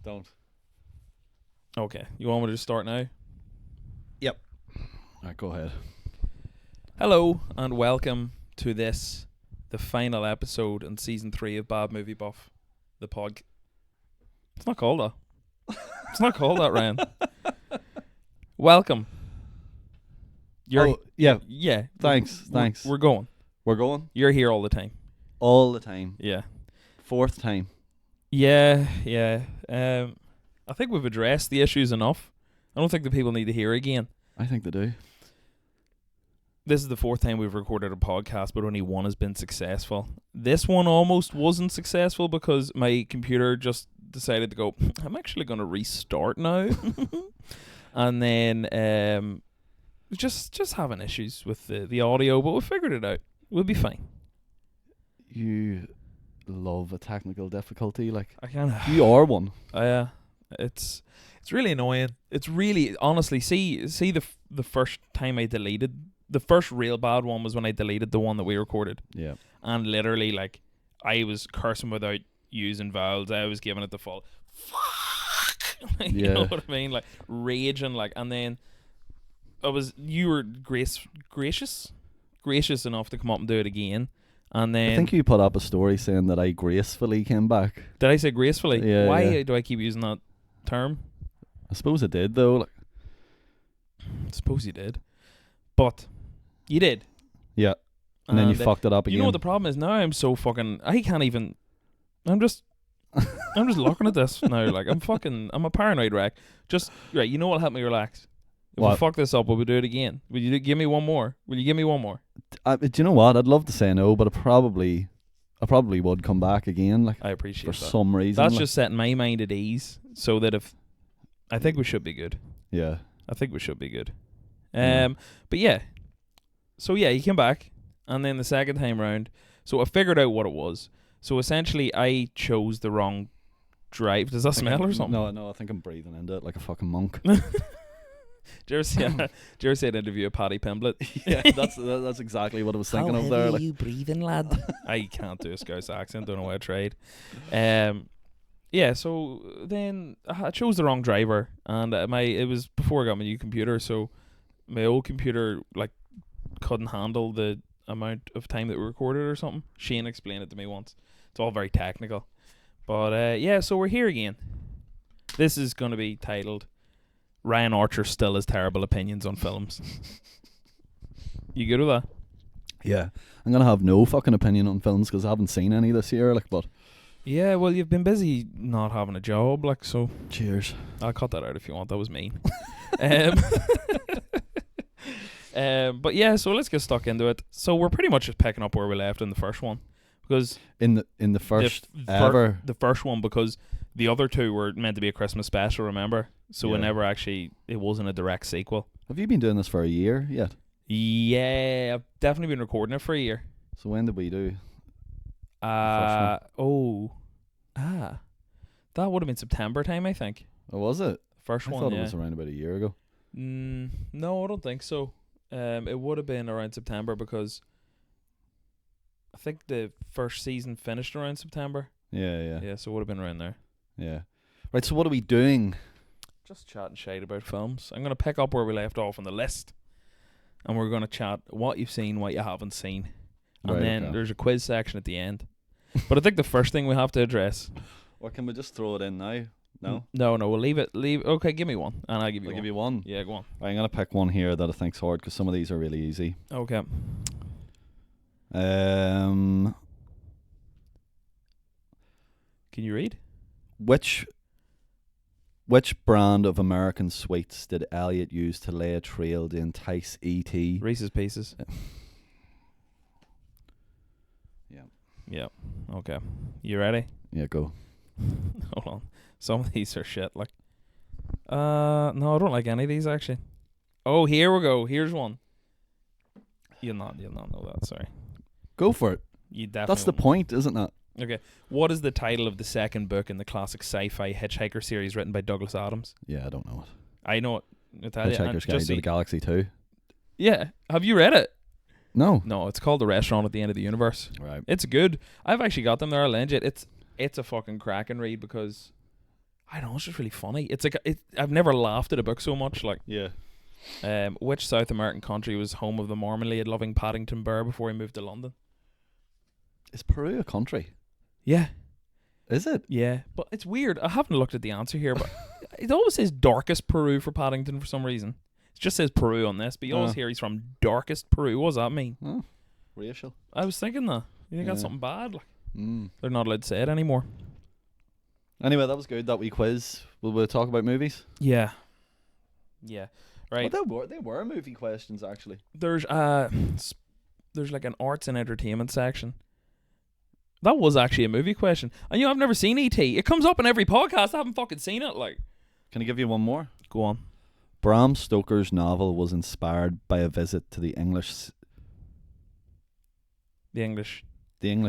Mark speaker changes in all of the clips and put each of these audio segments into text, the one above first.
Speaker 1: Don't.
Speaker 2: Okay. You want me to start now?
Speaker 1: Yep. Alright, go ahead.
Speaker 2: Hello and welcome to this, the final episode in season 3 of Bad Movie Buff, the pod. It's not called that. It's not called that, Ryan. Welcome.
Speaker 1: Yeah.
Speaker 2: Yeah.
Speaker 1: Thanks.
Speaker 2: We're going.
Speaker 1: We're going?
Speaker 2: You're here all the time.
Speaker 1: All the time.
Speaker 2: Yeah.
Speaker 1: 4th time.
Speaker 2: Yeah. I think we've addressed the issues enough. I don't think the people need to hear again.
Speaker 1: I think they do.
Speaker 2: This is the 4th time we've recorded a podcast, but only one has been successful. This one almost wasn't successful because my computer just decided to go, I'm actually going to restart now. And then just having issues with the audio, but we figured it out. We'll be fine.
Speaker 1: You love a technical difficulty. Like,
Speaker 2: I can't.
Speaker 1: you are one.
Speaker 2: It's really annoying. It's really, honestly, see the first time I deleted, the first real bad one was when I deleted the one that we recorded.
Speaker 1: Yeah.
Speaker 2: And literally, like, I was cursing without using vowels. I was giving it the full fuck. You know what I mean? Like, raging, like, and then you were gracious enough to come up and do it again. And then
Speaker 1: I think you put up a story saying that I gracefully came back.
Speaker 2: Did I say gracefully?
Speaker 1: Yeah.
Speaker 2: Why do I keep using that term?
Speaker 1: I suppose it did, though. Like,
Speaker 2: I suppose you did. But you did.
Speaker 1: yeah. And then you fucked it up again.
Speaker 2: You know what the problem is now? I'm so fucking... I can't even... I'm just looking at this now. Like, I'm a paranoid wreck. Just, right, you know what'll help me relax? If we fuck this up, will we do it again? Will you give me one more? Will you give me one more?
Speaker 1: Do you know what? I'd love to say no, but I probably would come back again. Like,
Speaker 2: I appreciate
Speaker 1: for
Speaker 2: that.
Speaker 1: some reason.
Speaker 2: That's
Speaker 1: like,
Speaker 2: just setting my mind at ease, so that if... I think we should be good.
Speaker 1: Yeah.
Speaker 2: I think we should be good.
Speaker 1: Yeah.
Speaker 2: But yeah. So yeah, he came back, and then the second time round, so I figured out what it was. So essentially, I chose the wrong drive. Does that smell or something?
Speaker 1: No, I think I'm breathing into it like a fucking monk.
Speaker 2: Did you ever see an interview of Paddy Pimblett?
Speaker 1: Yeah, that's exactly what I was thinking of there.
Speaker 2: How
Speaker 1: Like,
Speaker 2: are you breathing, lad? I can't do a Scouse accent. Don't know why I tried. Yeah. So then I chose the wrong driver, and it was before I got my new computer. So my old computer like couldn't handle the amount of time that we recorded or something. Shane explained it to me once. It's all very technical, but yeah. So we're here again. This is going to be titled Ryan Archer Still Has Terrible Opinions on Films. You good with that?
Speaker 1: yeah, I'm gonna have no fucking opinion on films because I haven't seen any this year. Like, but
Speaker 2: Yeah, well, you've been busy not having a job, like, so
Speaker 1: cheers.
Speaker 2: I'll cut that out if you want. That was mean. But yeah, so let's get stuck into it. So we're pretty much just picking up where we left in the first one, because
Speaker 1: In the first ever.
Speaker 2: the first one, because the other two were meant to be a Christmas special, remember? So
Speaker 1: Yeah.
Speaker 2: it wasn't a direct sequel.
Speaker 1: Have you been doing this for a year yet?
Speaker 2: Yeah, I've definitely been recording it for a year.
Speaker 1: So when did we do?
Speaker 2: That would have been September time, I think.
Speaker 1: Oh, was it?
Speaker 2: First
Speaker 1: I
Speaker 2: one,
Speaker 1: thought
Speaker 2: yeah.
Speaker 1: it was around about a year ago.
Speaker 2: No, I don't think so. It would have been around September because I think the first season finished around September.
Speaker 1: Yeah.
Speaker 2: Yeah, so it would have been around there.
Speaker 1: Yeah. Right, so what are we doing?
Speaker 2: Just chatting shite about films. I'm going to pick up where we left off on the list, and we're going to chat what you've seen, what you haven't seen. And
Speaker 1: Right,
Speaker 2: then
Speaker 1: okay.
Speaker 2: there's a quiz section at the end. But I think the first thing we have to address...
Speaker 1: Or can we just throw it in now? No?
Speaker 2: No, we'll leave it. Okay, give me one, and I'll give you
Speaker 1: I'll
Speaker 2: one.
Speaker 1: give you one.
Speaker 2: Yeah, go on.
Speaker 1: Right, I'm going to pick one here that I think's hard because some of these are really easy.
Speaker 2: Okay.
Speaker 1: Um,
Speaker 2: Can you read?
Speaker 1: Which brand of American sweets did Elliot use to lay a trail to entice E.T.?
Speaker 2: Reese's Pieces.
Speaker 1: Yeah.
Speaker 2: Yeah. Okay. You ready?
Speaker 1: Yeah, go.
Speaker 2: Hold on. Some of these are shit. Like, no, I don't like any of these actually. Oh, here we go. Here's one. You'll not know that. Sorry.
Speaker 1: Go for it.
Speaker 2: You definitely.
Speaker 1: That's the
Speaker 2: won't.
Speaker 1: point, isn't it?
Speaker 2: Okay. What is the title of the second book in the classic sci-fi Hitchhiker series written by Douglas Adams?
Speaker 1: Yeah, I don't know it.
Speaker 2: I know it. Italian.
Speaker 1: Hitchhiker's Guide to the Galaxy 2.
Speaker 2: Yeah. Have you read it?
Speaker 1: No.
Speaker 2: No, it's called The Restaurant at the End of the Universe.
Speaker 1: Right.
Speaker 2: It's good. I've actually got them there. I'll lend you it. It's a fucking cracking read because I don't know, it's just really funny. It's like I've never laughed at a book so much. Like,
Speaker 1: Yeah.
Speaker 2: which South American country was home of the marmalade-loving Paddington Bear before he moved to London?
Speaker 1: Is Peru a country?
Speaker 2: Yeah,
Speaker 1: Is it?
Speaker 2: yeah, but it's weird. I haven't looked at the answer here, but it always says darkest Peru for Paddington for some reason. It just says Peru on this, but you always hear he's from darkest Peru. What does that mean?
Speaker 1: Oh, racial.
Speaker 2: I was thinking that. You think that's
Speaker 1: Yeah.
Speaker 2: something bad? Like,
Speaker 1: Mm.
Speaker 2: they're not allowed to say it anymore.
Speaker 1: Anyway, that was good. That wee quiz. Will we talk about movies?
Speaker 2: Yeah. Yeah. Right.
Speaker 1: Well, they were movie questions actually.
Speaker 2: There's like an arts and entertainment section. That was actually a movie question. And I've never seen E.T. It comes up in every podcast. I haven't fucking seen it. Like,
Speaker 1: Can I give you one more?
Speaker 2: go on.
Speaker 1: Bram Stoker's novel was inspired by a visit to the English
Speaker 2: The English.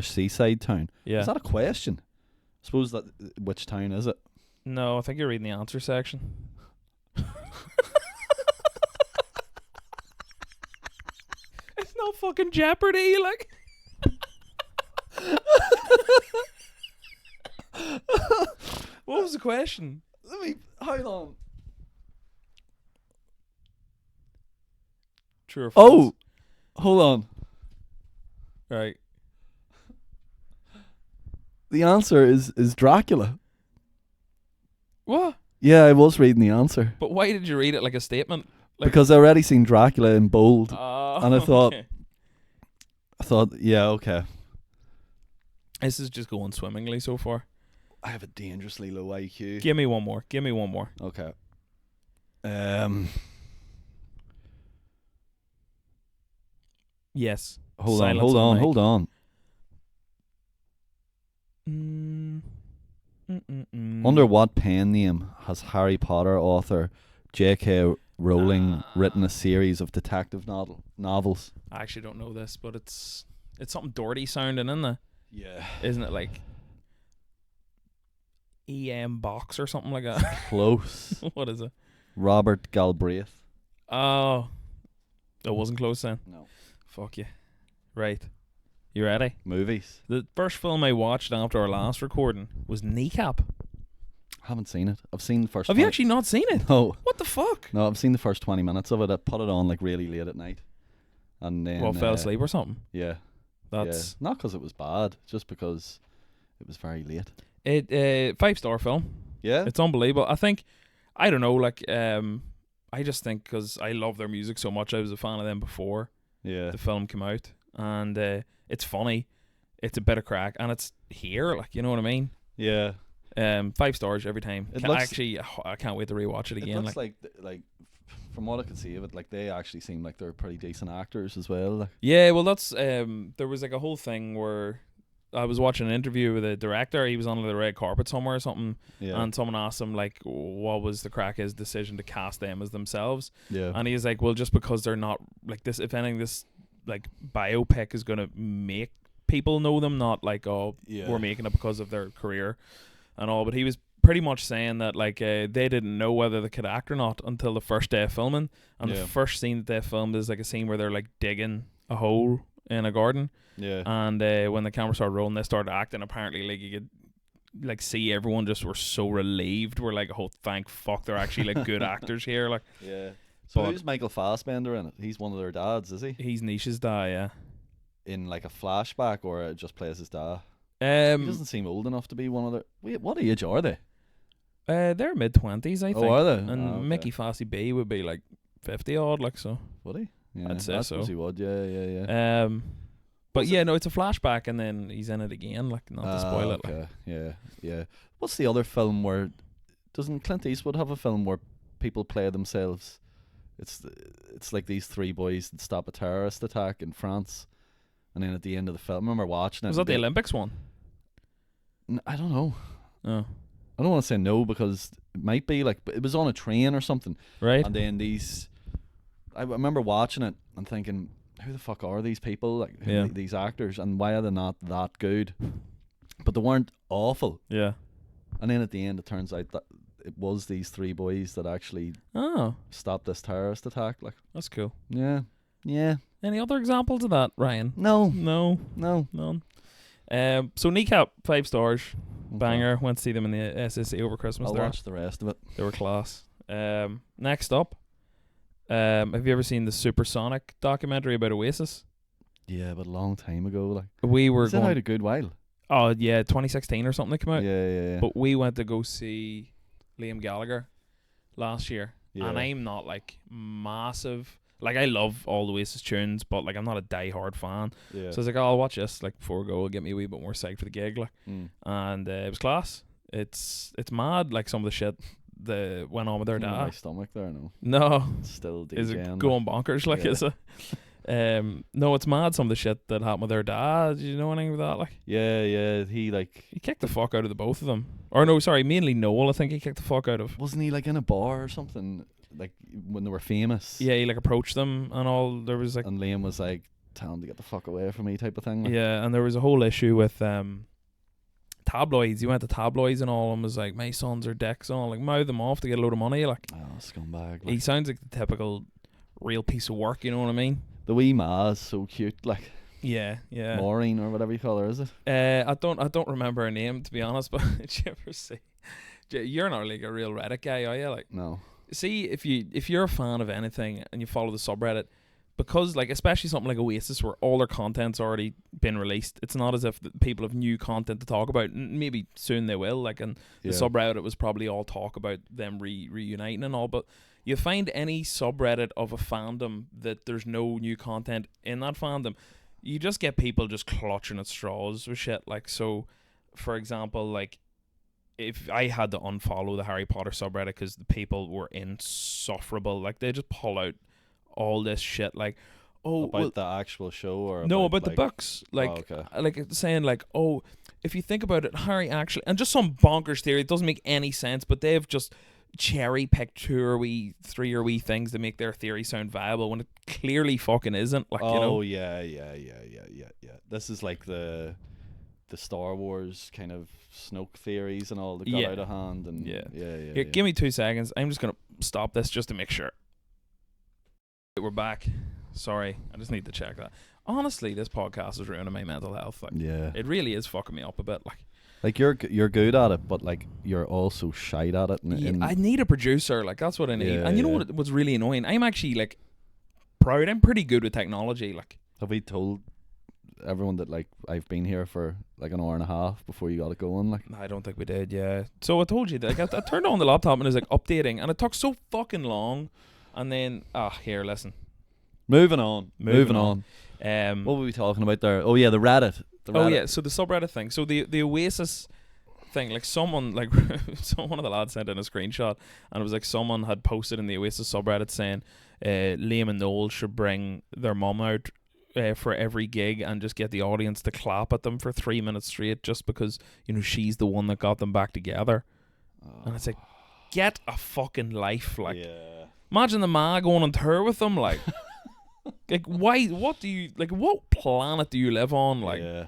Speaker 1: seaside town.
Speaker 2: Yeah.
Speaker 1: Is that a question? I suppose that which town is it?
Speaker 2: No, I think you're reading the answer section. It's not fucking Jeopardy, like. What was the question?
Speaker 1: Let me hold on.
Speaker 2: True or false?
Speaker 1: Oh, hold on.
Speaker 2: Right.
Speaker 1: The answer is Dracula.
Speaker 2: What?
Speaker 1: Yeah, I was reading the answer
Speaker 2: But why did you read it like a statement? Like,
Speaker 1: because I already seen Dracula in bold.
Speaker 2: oh,
Speaker 1: And I thought-
Speaker 2: okay.
Speaker 1: I thought, yeah, okay.
Speaker 2: This is just going swimmingly so far.
Speaker 1: I have a dangerously low IQ.
Speaker 2: Give me one more.
Speaker 1: Okay.
Speaker 2: Yes.
Speaker 1: Hold
Speaker 2: Silence
Speaker 1: on.
Speaker 2: on mic.
Speaker 1: Hold on. Under what pen name has Harry Potter author J.K. Rowling written a series of detective novels?
Speaker 2: I actually don't know this, but it's something Doherty sounding, isn't it?
Speaker 1: Yeah.
Speaker 2: Isn't it like EM Box or something like that?
Speaker 1: Close.
Speaker 2: What is it?
Speaker 1: Robert Galbraith.
Speaker 2: Oh, it wasn't close then.
Speaker 1: No.
Speaker 2: Fuck you. Right. You ready?
Speaker 1: Movies.
Speaker 2: The first film I watched after our last recording was Kneecap.
Speaker 1: Haven't seen it. I've seen the first.
Speaker 2: Have you actually not seen it?
Speaker 1: No.
Speaker 2: What the fuck?
Speaker 1: No, I've seen the first 20 minutes of it. I put it on like really late at night, and then
Speaker 2: Well, fell asleep or something.
Speaker 1: Yeah.
Speaker 2: That's
Speaker 1: not because it was bad, just because it was very late.
Speaker 2: it. 5-star film.
Speaker 1: Yeah.
Speaker 2: It's unbelievable. I think, I don't know, like, I just think because I love their music so much, I was a fan of them before
Speaker 1: Yeah.
Speaker 2: the film came out, and it's funny, it's a bit of crack, and it's here, like, you know what I mean?
Speaker 1: Yeah.
Speaker 2: 5 stars every time.
Speaker 1: It looks-
Speaker 2: Actually, I can't wait to rewatch it
Speaker 1: It
Speaker 2: again.
Speaker 1: looks like from what I could see of it, like they actually seem like they're pretty decent actors as well. Like.
Speaker 2: Yeah, well, that's there was like a whole thing where I was watching an interview with a director. He was on the red carpet somewhere or something,
Speaker 1: Yeah.
Speaker 2: and someone asked him like, what was the crack, his decision to cast them as themselves.
Speaker 1: Yeah.
Speaker 2: And he's like, well, just because they're not like this, if anything, this like biopic is gonna make people know them, not like, oh,
Speaker 1: Yeah.
Speaker 2: we're making it because of their career and all. But he was pretty much saying that like they didn't know whether they could act or not until the first day of filming, and
Speaker 1: Yeah.
Speaker 2: the first scene that they filmed is like a scene where they're like digging a hole in a garden,
Speaker 1: Yeah.
Speaker 2: and when the camera started rolling, they started acting. Apparently, like you could like see everyone just were so relieved. We're like, oh, thank fuck, they're actually like good actors here. Like,
Speaker 1: Yeah. So
Speaker 2: but-
Speaker 1: who's Michael Fassbender in it? He's one of their dads, is he?
Speaker 2: he's Nisha's dad, yeah.
Speaker 1: In like a flashback, or it just plays his dad? He
Speaker 2: Um,
Speaker 1: doesn't seem old enough to be one of their. Wait, what age are they?
Speaker 2: they're mid-20s, I think.
Speaker 1: Oh, are they?
Speaker 2: And
Speaker 1: Oh, okay.
Speaker 2: Mickey Fossey B would be like 50 odd, like so.
Speaker 1: Would he? Yeah,
Speaker 2: I'd say
Speaker 1: I
Speaker 2: so.
Speaker 1: suppose he would. Yeah, yeah, yeah.
Speaker 2: But
Speaker 1: Was
Speaker 2: yeah, no, it's a flashback, and then he's in it again. Like, not to spoil it. Like.
Speaker 1: Okay. Yeah, yeah. What's the other film where doesn't Clint Eastwood have a film where people play themselves? It's like these three boys that stop a terrorist attack in France, and then at the end of the film, I remember watching it.
Speaker 2: Was that the Olympics one?
Speaker 1: I don't know.
Speaker 2: Oh,
Speaker 1: I don't want to say no because it might be like, but it was on a train or something.
Speaker 2: right.
Speaker 1: And then I remember watching it and thinking, who the fuck are these people? Like, who
Speaker 2: Yeah.
Speaker 1: are these actors, and why are they not that good? But they weren't awful.
Speaker 2: Yeah.
Speaker 1: And then at the end, it turns out that it was these three boys that actually
Speaker 2: Oh,
Speaker 1: stopped this terrorist attack. Like,
Speaker 2: that's cool.
Speaker 1: yeah, yeah.
Speaker 2: Any other examples of that, Ryan?
Speaker 1: No,
Speaker 2: No,
Speaker 1: no.
Speaker 2: none. So Kneecap, 5 stars. banger. Went to see them in the SSE over Christmas.
Speaker 1: I'll
Speaker 2: there,
Speaker 1: watch the rest of it.
Speaker 2: they were class. Next up, have you ever seen the Supersonic documentary about Oasis?
Speaker 1: Yeah, but a long time ago. Like,
Speaker 2: We were
Speaker 1: is it
Speaker 2: going.
Speaker 1: out a good while?
Speaker 2: Oh yeah, 2016 or something. They came out.
Speaker 1: Yeah.
Speaker 2: But we went to go see Liam Gallagher last year,
Speaker 1: Yeah.
Speaker 2: and I'm not like massive. Like, I love all the Oasis tunes, but like I'm not a die-hard fan.
Speaker 1: Yeah.
Speaker 2: So I was like, oh, I'll watch this like before we go. It'll get me a wee bit more psyched for the gig, like. And it was class. It's mad, like some of the shit that went on with their
Speaker 1: My
Speaker 2: dad.
Speaker 1: stomach there, no.
Speaker 2: No,
Speaker 1: It's still DJing.
Speaker 2: is it going bonkers? Like,
Speaker 1: Yeah.
Speaker 2: is it? No, it's mad. Some of the shit that happened with their dad. Do you know anything about that? Like,
Speaker 1: Yeah. He like,
Speaker 2: he kicked the fuck out of the both of them. Or no, sorry, mainly Noel. I think he kicked the fuck out of.
Speaker 1: wasn't he like in a bar or something? Like when they were famous.
Speaker 2: Yeah, he like approached them and all. There was like,
Speaker 1: And Liam was like, "Tell him to get the fuck away from me," type of thing. Like.
Speaker 2: yeah, and there was a whole issue with tabloids. He went to tabloids and all, and was like, "My sons are dicks," and all, like mouth them off to get a load of money. Like,
Speaker 1: Oh, scumbag.
Speaker 2: he
Speaker 1: Like.
Speaker 2: sounds like the typical real piece of work. You know what I mean?
Speaker 1: The wee ma's so cute. Like
Speaker 2: Yeah.
Speaker 1: Maureen or whatever you call her, is it?
Speaker 2: I don't remember her name, to be honest. But did you ever see? You're not like a real Reddit guy, are you? Like,
Speaker 1: No.
Speaker 2: see, if you're a fan of anything and you follow the subreddit, because like especially something like Oasis where all their content's already been released, it's not as if people have new content to talk about. Maybe soon they will. Like, and
Speaker 1: Yeah.
Speaker 2: the subreddit was probably all talk about them reuniting and all. But you find any subreddit of a fandom that there's no new content in that fandom, you just get people just clutching at straws with shit. Like, so, for example, like, if I had to unfollow the Harry Potter subreddit because the people were insufferable, like they just pull out all this shit, like, oh,
Speaker 1: About
Speaker 2: well,
Speaker 1: the actual show or
Speaker 2: no, about
Speaker 1: like,
Speaker 2: the books, like,
Speaker 1: okay.
Speaker 2: like saying like, oh, if you think about it, Harry actually, and just some bonkers theory, it doesn't make any sense, but they've just cherry picked three or wee things to make their theory sound viable when it clearly fucking isn't. Like, you know,
Speaker 1: Oh yeah. This is like the Star Wars kind of Snoke theories and all that got
Speaker 2: Yeah.
Speaker 1: out of hand and
Speaker 2: Yeah.
Speaker 1: yeah.
Speaker 2: Here, give me 2 seconds. I'm just gonna stop this just to make sure. We're back. Sorry, I just need to check that. Honestly, this podcast is ruining my mental health. Like,
Speaker 1: Yeah.
Speaker 2: it really is fucking me up a bit. Like,
Speaker 1: Like you're good at it, but like you're also shite at it.
Speaker 2: I need a producer. Like, that's what I need.
Speaker 1: Yeah,
Speaker 2: And you know
Speaker 1: yeah.
Speaker 2: what's really annoying? I'm actually like proud. I'm pretty good with technology. Like,
Speaker 1: Have we told everyone that like I've been here for like an hour and a half before you got it going? Like,
Speaker 2: I don't think we did. Yeah. So I told you that. Like, I turned on the laptop and it was like updating, and it took so fucking long. And then, here, listen.
Speaker 1: moving on.
Speaker 2: What
Speaker 1: What were we talking about there? Oh yeah, the Reddit.
Speaker 2: Oh yeah, so the subreddit thing. So the Oasis thing, like someone like one of the lads sent in a screenshot, and it was like someone had posted in the Oasis subreddit saying Liam and Noel should bring their mum out for every gig and just get the audience to clap at them for 3 minutes straight, just because, you know, she's the one that got them back together. And it's like, get a fucking life. Like,
Speaker 1: yeah.
Speaker 2: imagine the ma going on tour with them. Like, like why? What do you like? What planet do you live on? Like,
Speaker 1: yeah.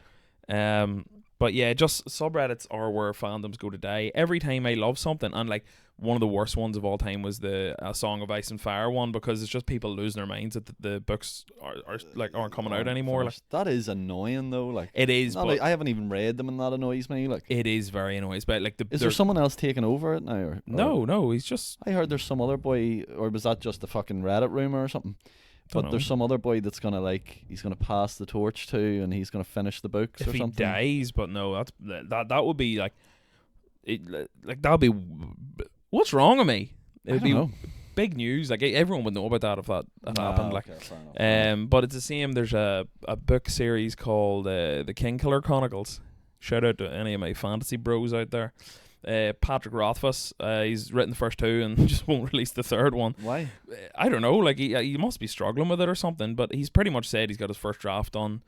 Speaker 2: But yeah, just subreddits are where fandoms go to die. Every time I love something, and like one of the worst ones of all time was the Song of Ice and Fire one, because it's just people losing their minds that the books aren't coming out anymore. Like,
Speaker 1: That is annoying though. Like,
Speaker 2: it is,
Speaker 1: not
Speaker 2: but
Speaker 1: like, I haven't even read them, and that annoys me. Like,
Speaker 2: it is very annoying. But like,
Speaker 1: is there someone else taking over it now? Or
Speaker 2: no, he's just.
Speaker 1: I heard there's some other boy, or was that just a fucking Reddit rumor or something? But
Speaker 2: Dunno.
Speaker 1: there's some other boy that's gonna he's gonna pass the torch to, and he's gonna finish the books
Speaker 2: If
Speaker 1: or
Speaker 2: he
Speaker 1: something.
Speaker 2: dies, but no, that would be like, like that would be. What's wrong with me?
Speaker 1: I
Speaker 2: It'd
Speaker 1: don't
Speaker 2: be
Speaker 1: know.
Speaker 2: big news. Like, everyone would know about that if that happened. Like,
Speaker 1: Okay, fair enough.
Speaker 2: but it's the same. There's a book series called the Kingkiller Chronicles. Shout out to any of my fantasy bros out there. Patrick Rothfuss, he's written the first 2 and just won't release the 3rd one.
Speaker 1: Why?
Speaker 2: I don't know. Like, he must be struggling with it or something. But he's pretty much said he's got his first draft done,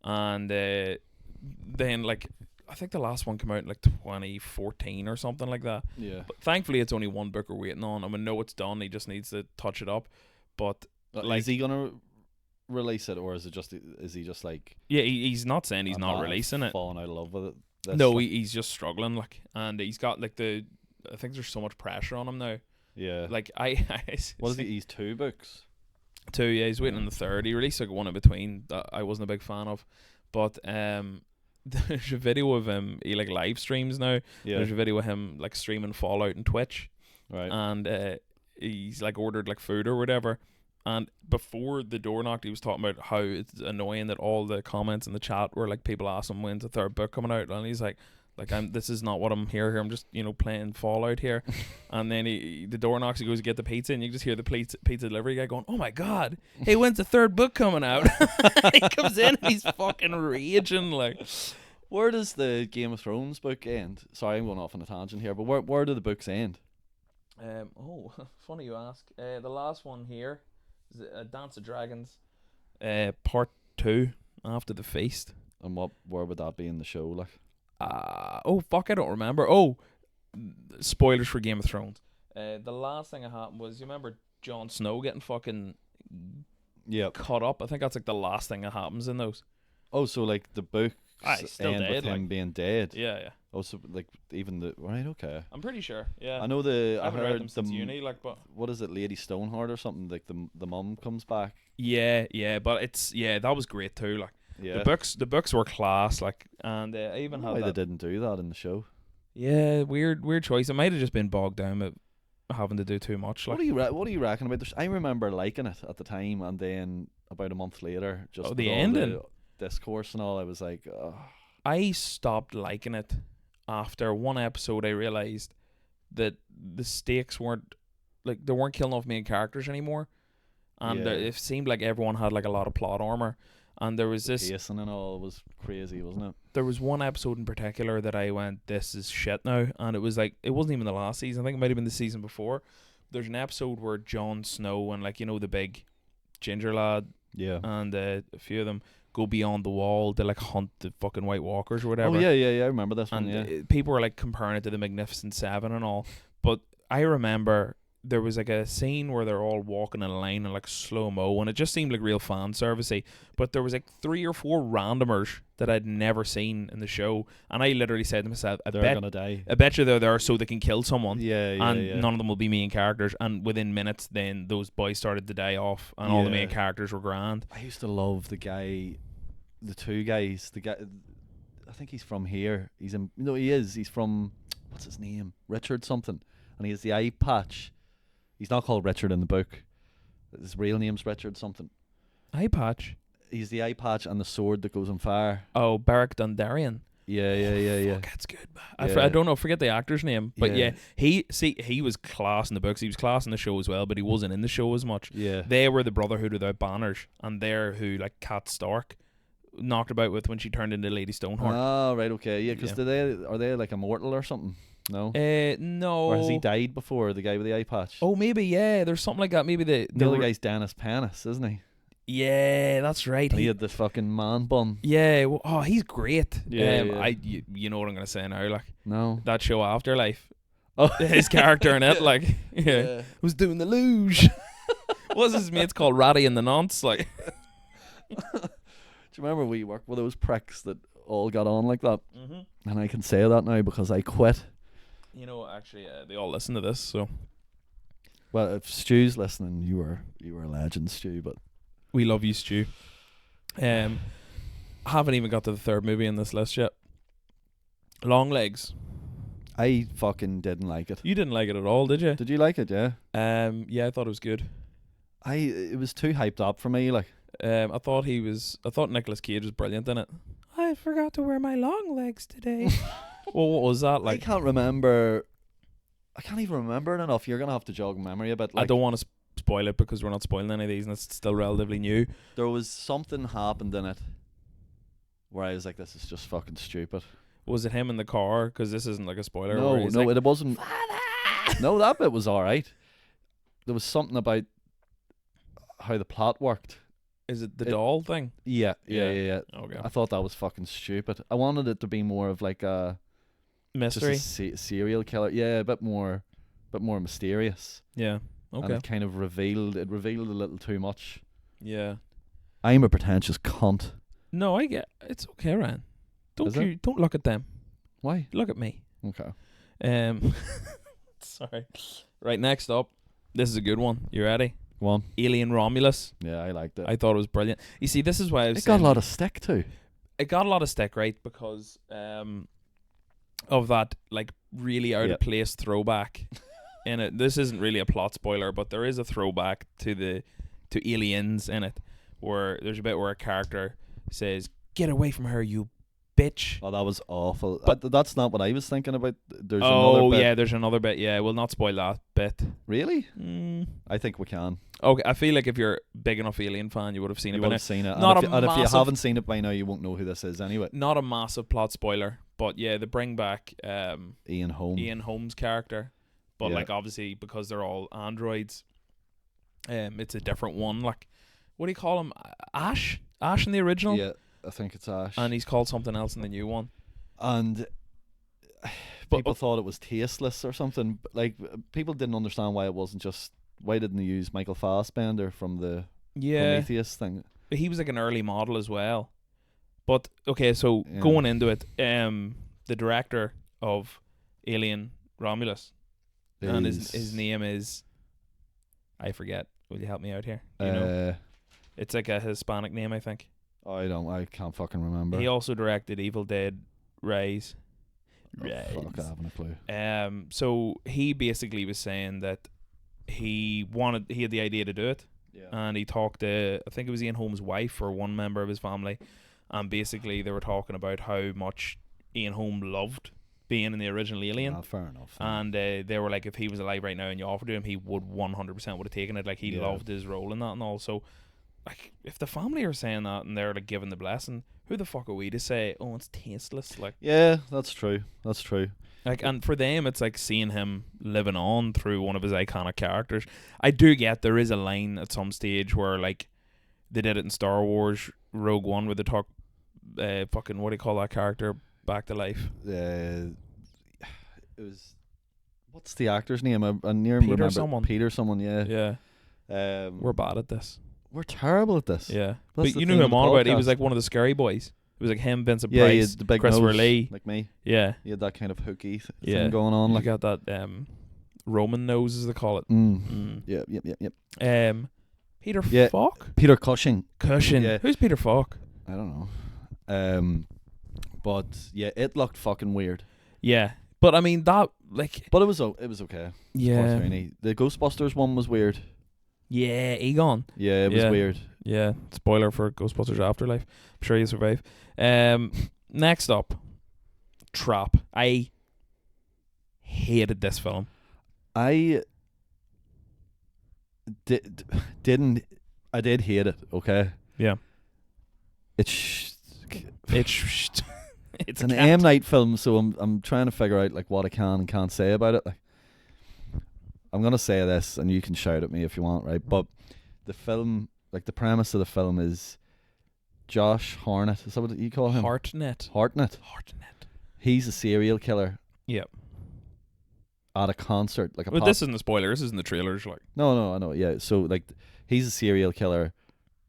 Speaker 2: and then like, I think the last one came out in like 2014 or something like that.
Speaker 1: Yeah.
Speaker 2: But thankfully, it's only one book we're waiting on, and we know it's done. He just needs to touch it up. But like,
Speaker 1: is he gonna release it, or is he just like
Speaker 2: yeah, he's not saying he's not releasing it.
Speaker 1: falling out of love with it?
Speaker 2: No, he's just struggling. Like, and he's got like I think there's so much pressure on him now.
Speaker 1: Yeah.
Speaker 2: Like,
Speaker 1: What is he? He's 2 books.
Speaker 2: 2, yeah, he's waiting on the 3rd. He released like one in between that I wasn't a big fan of, but there's a video of him. He like live streams now.
Speaker 1: Yeah.
Speaker 2: There's a video of him like streaming Fallout on Twitch,
Speaker 1: Right.
Speaker 2: and he's like ordered like food or whatever. And before the door knocked, he was talking about how it's annoying that all the comments in the chat were like people asking when's the third book coming out, and he's like this is not what I'm here. I'm just playing Fallout here. And then the door knocks. He goes to get the pizza, and you just hear the pizza delivery guy going, "Oh my god, hey, when's the third book coming out?" He comes in and he's fucking raging like.
Speaker 1: Where does the Game of Thrones book end? Sorry, I'm going off on a tangent here, but where do the books end?
Speaker 2: Funny you ask. The last one here is Dance of Dragons, part 2 after the feast.
Speaker 1: And where would that be in the show? Like,
Speaker 2: fuck, I don't remember. Oh, spoilers for Game of Thrones. The last thing that happened was, you remember Jon Snow getting fucking cut up? I think that's like the last thing that happens in those.
Speaker 1: Oh, so like the books
Speaker 2: still
Speaker 1: end
Speaker 2: dead,
Speaker 1: with him being dead.
Speaker 2: Yeah.
Speaker 1: Oh, so like even the right, okay.
Speaker 2: I'm pretty sure. Yeah.
Speaker 1: I know
Speaker 2: I haven't read them since uni, but
Speaker 1: what is it, Lady Stoneheart or something? Like the mum comes back.
Speaker 2: Yeah, but that was great too. Like the books were class. Like, and I even had
Speaker 1: why
Speaker 2: that.
Speaker 1: they didn't do that in the show.
Speaker 2: Yeah, weird choice. It might have just been bogged down with having to do too much. Like,
Speaker 1: what do you reckon about this? I remember liking it at the time, and then about a month later, just
Speaker 2: the
Speaker 1: with all
Speaker 2: ending,
Speaker 1: the discourse and all, I was like, oh.
Speaker 2: I stopped liking it after one episode. I realized that the stakes weren't like, they weren't killing off main characters anymore, and it seemed like everyone had like a lot of plot armor. And there was this
Speaker 1: pacing and all was crazy, wasn't it?
Speaker 2: There was one episode in particular that I went, this is shit now. And it was like, it wasn't even the last season. I think it might have been the season before. There's an episode where Jon Snow and like, the big ginger lad, and a few of them go beyond the wall to like hunt the fucking White Walkers or whatever.
Speaker 1: Oh yeah, I remember this one.
Speaker 2: And people were like comparing it to the Magnificent Seven and all. But I remember there was like a scene where they're all walking in a line in like slow-mo, and it just seemed like real fan servicey. But there was like 3 or 4 randomers that I'd never seen in the show, and I literally said to myself,
Speaker 1: they're gonna die.
Speaker 2: I bet you they're there so they can kill someone.
Speaker 1: And
Speaker 2: none of them will be main characters. And within minutes, then those boys started to die off, and all the main characters were grand.
Speaker 1: I used to love the two guys. The guy, I think he's from here. He's from, what's his name? Richard something, and he has the eye patch. He's not called Richard in the book. His real name's Richard something.
Speaker 2: Eye patch?
Speaker 1: He's the eye patch and the sword that goes on fire.
Speaker 2: Oh, Beric Dondarrion.
Speaker 1: Yeah.
Speaker 2: Fuck, that's good. I don't know. Forget the actor's name. But he was class in the books. He was class in the show as well, but he wasn't in the show as much.
Speaker 1: Yeah.
Speaker 2: They were the Brotherhood Without Banners, and they're who like Kat Stark knocked about with when she turned into Lady Stoneheart.
Speaker 1: Ah, right, okay. Yeah, because are they like immortal or something? No.
Speaker 2: No.
Speaker 1: Or has he died before, the guy with the eye patch?
Speaker 2: Oh, maybe, yeah. There's something like that. Maybe the
Speaker 1: other guy's Dennis Pennis, isn't he?
Speaker 2: Yeah, that's right.
Speaker 1: And he had the fucking man bun.
Speaker 2: Yeah. Well, he's great.
Speaker 1: Yeah.
Speaker 2: You know what I'm gonna say now? Like,
Speaker 1: no,
Speaker 2: that show Afterlife.
Speaker 1: Oh,
Speaker 2: his character in it, like, was doing the luge. What's his mate's called? Ratty and the Nonce, like.
Speaker 1: Do you remember we worked with those pricks that all got on like that?
Speaker 2: Mm-hmm.
Speaker 1: And I can say that now because I quit.
Speaker 2: Actually, they all listen to this, so.
Speaker 1: Well, if Stu's listening, you were a legend, Stu. But
Speaker 2: we love you, Stu. Haven't even got to the third movie in this list yet. Long Legs.
Speaker 1: I fucking didn't like it.
Speaker 2: You didn't like it at all, did you?
Speaker 1: Did you like it? Yeah.
Speaker 2: Yeah, I thought it was good.
Speaker 1: It was too hyped up for me. Like,
Speaker 2: I thought Nicolas Cage was brilliant in it. I forgot to wear my long legs today. Well, what was that like?
Speaker 1: I can't remember. I can't even remember it enough. You're gonna have to jog memory a bit. Like,
Speaker 2: I don't want to spoil it because we're not spoiling any of these, and it's still relatively new.
Speaker 1: There was something happened in it where I was like, "This is just fucking stupid."
Speaker 2: Was it him in the car? Because this isn't like a spoiler.
Speaker 1: No,
Speaker 2: like,
Speaker 1: it wasn't.
Speaker 2: Father!
Speaker 1: No, that bit was all right. There was something about how the plot worked.
Speaker 2: Is it the doll thing?
Speaker 1: Yeah.
Speaker 2: Okay.
Speaker 1: I thought that was fucking stupid. I wanted it to be more of like a
Speaker 2: mystery,
Speaker 1: just a serial killer. Yeah, a bit more mysterious.
Speaker 2: Yeah. Okay.
Speaker 1: And it kind of revealed a little too much.
Speaker 2: Yeah.
Speaker 1: I'm a pretentious cunt.
Speaker 2: No, I get it's okay, Ryan. Don't look at them.
Speaker 1: Why?
Speaker 2: Look at me.
Speaker 1: Okay.
Speaker 2: Sorry. Right, next up. This is a good one. You ready?
Speaker 1: Go on.
Speaker 2: Alien Romulus.
Speaker 1: Yeah, I liked it.
Speaker 2: I thought it was brilliant. You see, this is why I was
Speaker 1: got a lot of stick too.
Speaker 2: it got a lot of stick, right, because of that like really out
Speaker 1: Yep.
Speaker 2: of place throwback in it. This isn't really a plot spoiler, but there is a throwback to Aliens in it, where there's a bit where a character says, "Get away from her, you bitch."
Speaker 1: Oh, that was awful.
Speaker 2: But-
Speaker 1: That's not what I was thinking about. There's another
Speaker 2: Oh
Speaker 1: bit.
Speaker 2: yeah, there's another bit. Yeah, we'll not spoil that bit.
Speaker 1: Really?
Speaker 2: Mm.
Speaker 1: I think we can.
Speaker 2: Okay, I feel like if you're a big enough Alien fan, you would have seen
Speaker 1: You
Speaker 2: it
Speaker 1: would
Speaker 2: by
Speaker 1: have seen it.
Speaker 2: Not
Speaker 1: and
Speaker 2: a
Speaker 1: if you
Speaker 2: massive-
Speaker 1: haven't seen it by now, you won't know who this is anyway.
Speaker 2: now. Not a massive plot spoiler, but yeah, they bring back
Speaker 1: Ian Holm.
Speaker 2: Ian Holmes' character, but
Speaker 1: Yeah.
Speaker 2: like obviously because they're all androids, it's a different one. Like, what do you call him? Ash in the original,
Speaker 1: Yeah, I think it's Ash.
Speaker 2: and he's called something else in the new one.
Speaker 1: And
Speaker 2: But-
Speaker 1: people thought it was tasteless or something. But, like, people didn't understand why it wasn't just. Why didn't they use Michael Fassbender from the
Speaker 2: Yeah,
Speaker 1: Prometheus thing?
Speaker 2: but he was like an early model as well. But okay, so
Speaker 1: Yeah.
Speaker 2: going into it, the director of Alien Romulus, and his name is, I forget. Will you help me out here? Do you know? It's like a Hispanic name, I think.
Speaker 1: I can't fucking remember.
Speaker 2: He also directed Evil Dead Rise.
Speaker 1: Oh, fuck, I haven't a clue.
Speaker 2: So he basically was saying that he had the idea to do it,
Speaker 1: Yeah.
Speaker 2: and he talked to, I think it was Ian Holmes' wife or one member of his family, and basically they were talking about how much Ian Holmes loved being in the original Alien.
Speaker 1: Fair enough.
Speaker 2: And they were like, if he was alive right now and you offered to him, he would 100% would have taken it. Like, he
Speaker 1: Yeah.
Speaker 2: loved his role in that and all. So, like, if the family are saying that and they're like giving the blessing, who the fuck are we to say, oh, it's tasteless? Like,
Speaker 1: Yeah, that's true.
Speaker 2: and for them, it's like seeing him living on through one of his iconic characters. I do get there is a line at some stage where, like, they did it in Star Wars Rogue One where they talk, fucking, what do you call that character back to life?
Speaker 1: It was. What's the actor's name? I near
Speaker 2: Peter
Speaker 1: remember.
Speaker 2: someone.
Speaker 1: Peter someone. Yeah.
Speaker 2: Yeah, we're bad at this.
Speaker 1: We're terrible at this.
Speaker 2: Yeah,
Speaker 1: That's
Speaker 2: but
Speaker 1: the
Speaker 2: you knew
Speaker 1: thing
Speaker 2: him
Speaker 1: with
Speaker 2: on
Speaker 1: the
Speaker 2: about. He was
Speaker 1: podcast.
Speaker 2: like one of the scary boys. It was like him, Vincent
Speaker 1: Yeah, he
Speaker 2: Price,
Speaker 1: had the big
Speaker 2: Christopher
Speaker 1: nose,
Speaker 2: Lee.
Speaker 1: like me.
Speaker 2: Yeah,
Speaker 1: He had that kind of hooky
Speaker 2: Yeah.
Speaker 1: thing going on.
Speaker 2: you
Speaker 1: Like,
Speaker 2: got that Roman nose, as they call it.
Speaker 1: yeah, yep.
Speaker 2: Peter
Speaker 1: Yeah.
Speaker 2: Falk,
Speaker 1: Peter Cushing.
Speaker 2: Cushing.
Speaker 1: Yeah.
Speaker 2: Who's Peter Falk?
Speaker 1: I don't know. But yeah, it looked fucking weird.
Speaker 2: Yeah, but I mean that, like,
Speaker 1: But it was okay.
Speaker 2: yeah,
Speaker 1: The Ghostbusters one was weird.
Speaker 2: yeah, Egon.
Speaker 1: Yeah, it was
Speaker 2: Yeah.
Speaker 1: weird.
Speaker 2: Yeah, spoiler for Ghostbusters Afterlife. I'm sure you survive. Next up, Trap. I hated this film.
Speaker 1: I did hate it. Okay.
Speaker 2: Yeah.
Speaker 1: It's
Speaker 2: It's
Speaker 1: an
Speaker 2: a
Speaker 1: M Night film, so I'm trying to figure out like what I can and can't say about it. Like, I'm gonna say this, and you can shout at me if you want, right? But the film, like the premise of the film, is Josh Hartnett. Is that what you call him?
Speaker 2: Hartnett.
Speaker 1: Hartnett. He's a serial killer
Speaker 2: Yep.
Speaker 1: at a concert, like a
Speaker 2: But
Speaker 1: pop.
Speaker 2: this isn't the spoiler. This isn't the trailers. Like,
Speaker 1: No, I know. Yeah, so like he's a serial killer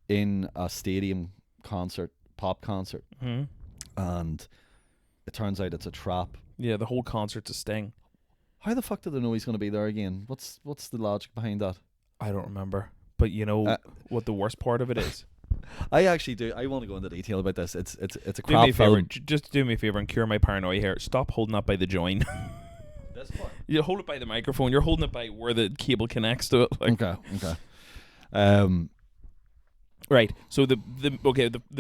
Speaker 1: in a stadium concert, pop concert, and it turns out it's a trap.
Speaker 2: yeah, the whole concert's a sting.
Speaker 1: How the fuck do they know he's going to be there again? What's the logic behind that?
Speaker 2: I don't remember, but you know what the worst part of it is.
Speaker 1: I actually do. I want to go into detail about this. It's a
Speaker 2: Do me
Speaker 1: crap
Speaker 2: a favor.
Speaker 1: film.
Speaker 2: Just do me a favor and cure my paranoia here. Stop holding that by the joint.
Speaker 1: This part.
Speaker 2: You hold it by the microphone. You're holding it by where the cable connects to it. Like,
Speaker 1: Okay.
Speaker 2: right. So the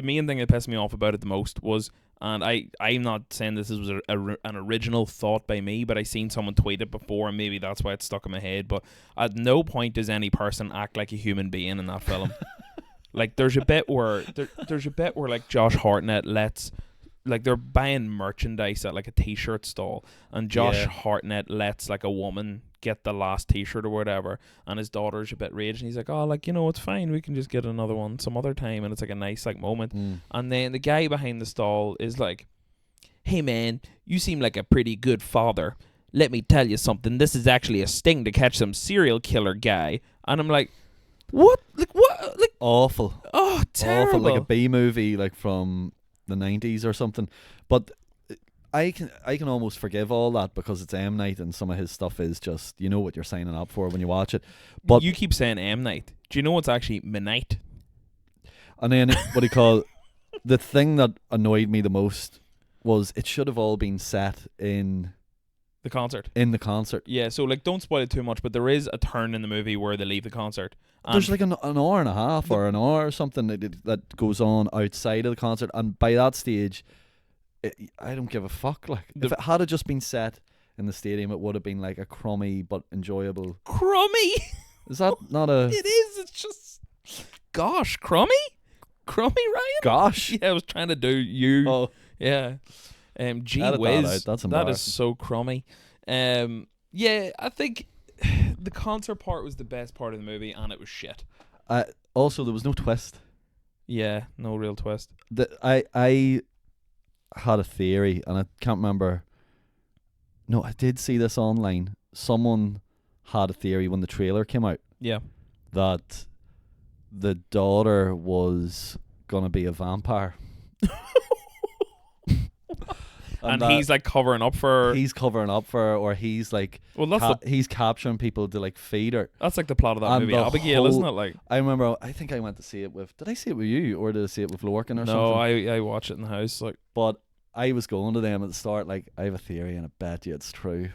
Speaker 2: main thing that pissed me off about it the most was, and I'm not saying this was an original thought by me, but I seen someone tweet it before, and maybe that's why it's stuck in my head. But at no point does any person act like a human being in that film. Like, there's a bit where like Josh Hartnett lets, like, they're buying merchandise at like a t-shirt stall, and Josh
Speaker 1: Yeah.
Speaker 2: Hartnett lets like a woman get the last t-shirt or whatever, and his daughter's a bit raged, and he's like, oh, like, you know, it's fine, we can just get another one some other time, and it's like a nice like moment. And then the guy behind the stall is like, hey man, you seem like a pretty good father. Let me tell you something, this is actually a sting to catch some serial killer guy. And I'm like, what? Like, what? Like,
Speaker 1: Awful.
Speaker 2: oh, terrible.
Speaker 1: Awful, like a B movie, like from the 90s or something. But I can almost forgive all that because it's M Night, and some of his stuff is just, you know what you're signing up for when you watch it. But
Speaker 2: you keep saying M Night. Do you know what's actually Midnight?
Speaker 1: and then what do you call the thing that annoyed me the most was it should have all been set in
Speaker 2: The concert.
Speaker 1: the concert.
Speaker 2: Yeah, so like don't spoil it too much, but there is a turn in the movie where they leave the concert.
Speaker 1: There's like an hour and a half or an hour or something that goes on outside of the concert, and by that stage, I don't give a fuck. Like, if it had just been set in the stadium, it would have been like a crummy but enjoyable.
Speaker 2: Crummy.
Speaker 1: Is that not a?
Speaker 2: It is. It's just, gosh, crummy, Ryan.
Speaker 1: Gosh.
Speaker 2: Yeah, I was trying to do you.
Speaker 1: Oh,
Speaker 2: Yeah. Gee
Speaker 1: edit that
Speaker 2: whiz.
Speaker 1: out. That's
Speaker 2: That is
Speaker 1: embarrassing.
Speaker 2: so crummy. Yeah, I think the concert part was the best part of the movie, and it was shit.
Speaker 1: Also, there was no twist.
Speaker 2: Yeah, no real twist.
Speaker 1: I had a theory, and I can't remember. No, I did see this online. Someone had a theory when the trailer came out
Speaker 2: Yeah.
Speaker 1: that the daughter was gonna be a vampire.
Speaker 2: And
Speaker 1: that
Speaker 2: he's like covering up for.
Speaker 1: he's covering up for her, or he's like
Speaker 2: Well, that's
Speaker 1: he's capturing people to like feed her.
Speaker 2: that's like the plot of that
Speaker 1: And
Speaker 2: movie,
Speaker 1: the
Speaker 2: Abigail, isn't it?
Speaker 1: whole-
Speaker 2: Like,
Speaker 1: I remember. I think I went to see it with. Did I see it with you, or did I see it with Lorcan or
Speaker 2: no,
Speaker 1: something?
Speaker 2: I watch it in the house. Like,
Speaker 1: But I was going to them at the start like, I have a theory and I bet you it's true,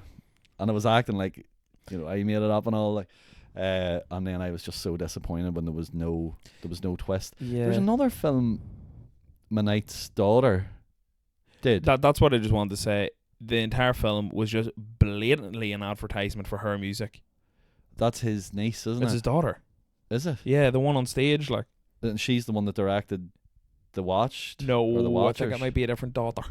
Speaker 1: and I was acting like, I made it up and all, like, and then I was just so disappointed when there was no twist.
Speaker 2: yeah,
Speaker 1: There's another film, My Knight's Daughter did.
Speaker 2: that's what I just wanted to say. The entire film was just blatantly an advertisement for her music.
Speaker 1: That's his niece, isn't
Speaker 2: It's
Speaker 1: it?
Speaker 2: his daughter.
Speaker 1: Is it?
Speaker 2: Yeah, the one on stage. Like,
Speaker 1: And she's the one that directed The Watched.
Speaker 2: no,
Speaker 1: or The
Speaker 2: I think
Speaker 1: Watchers.
Speaker 2: it might be a different daughter.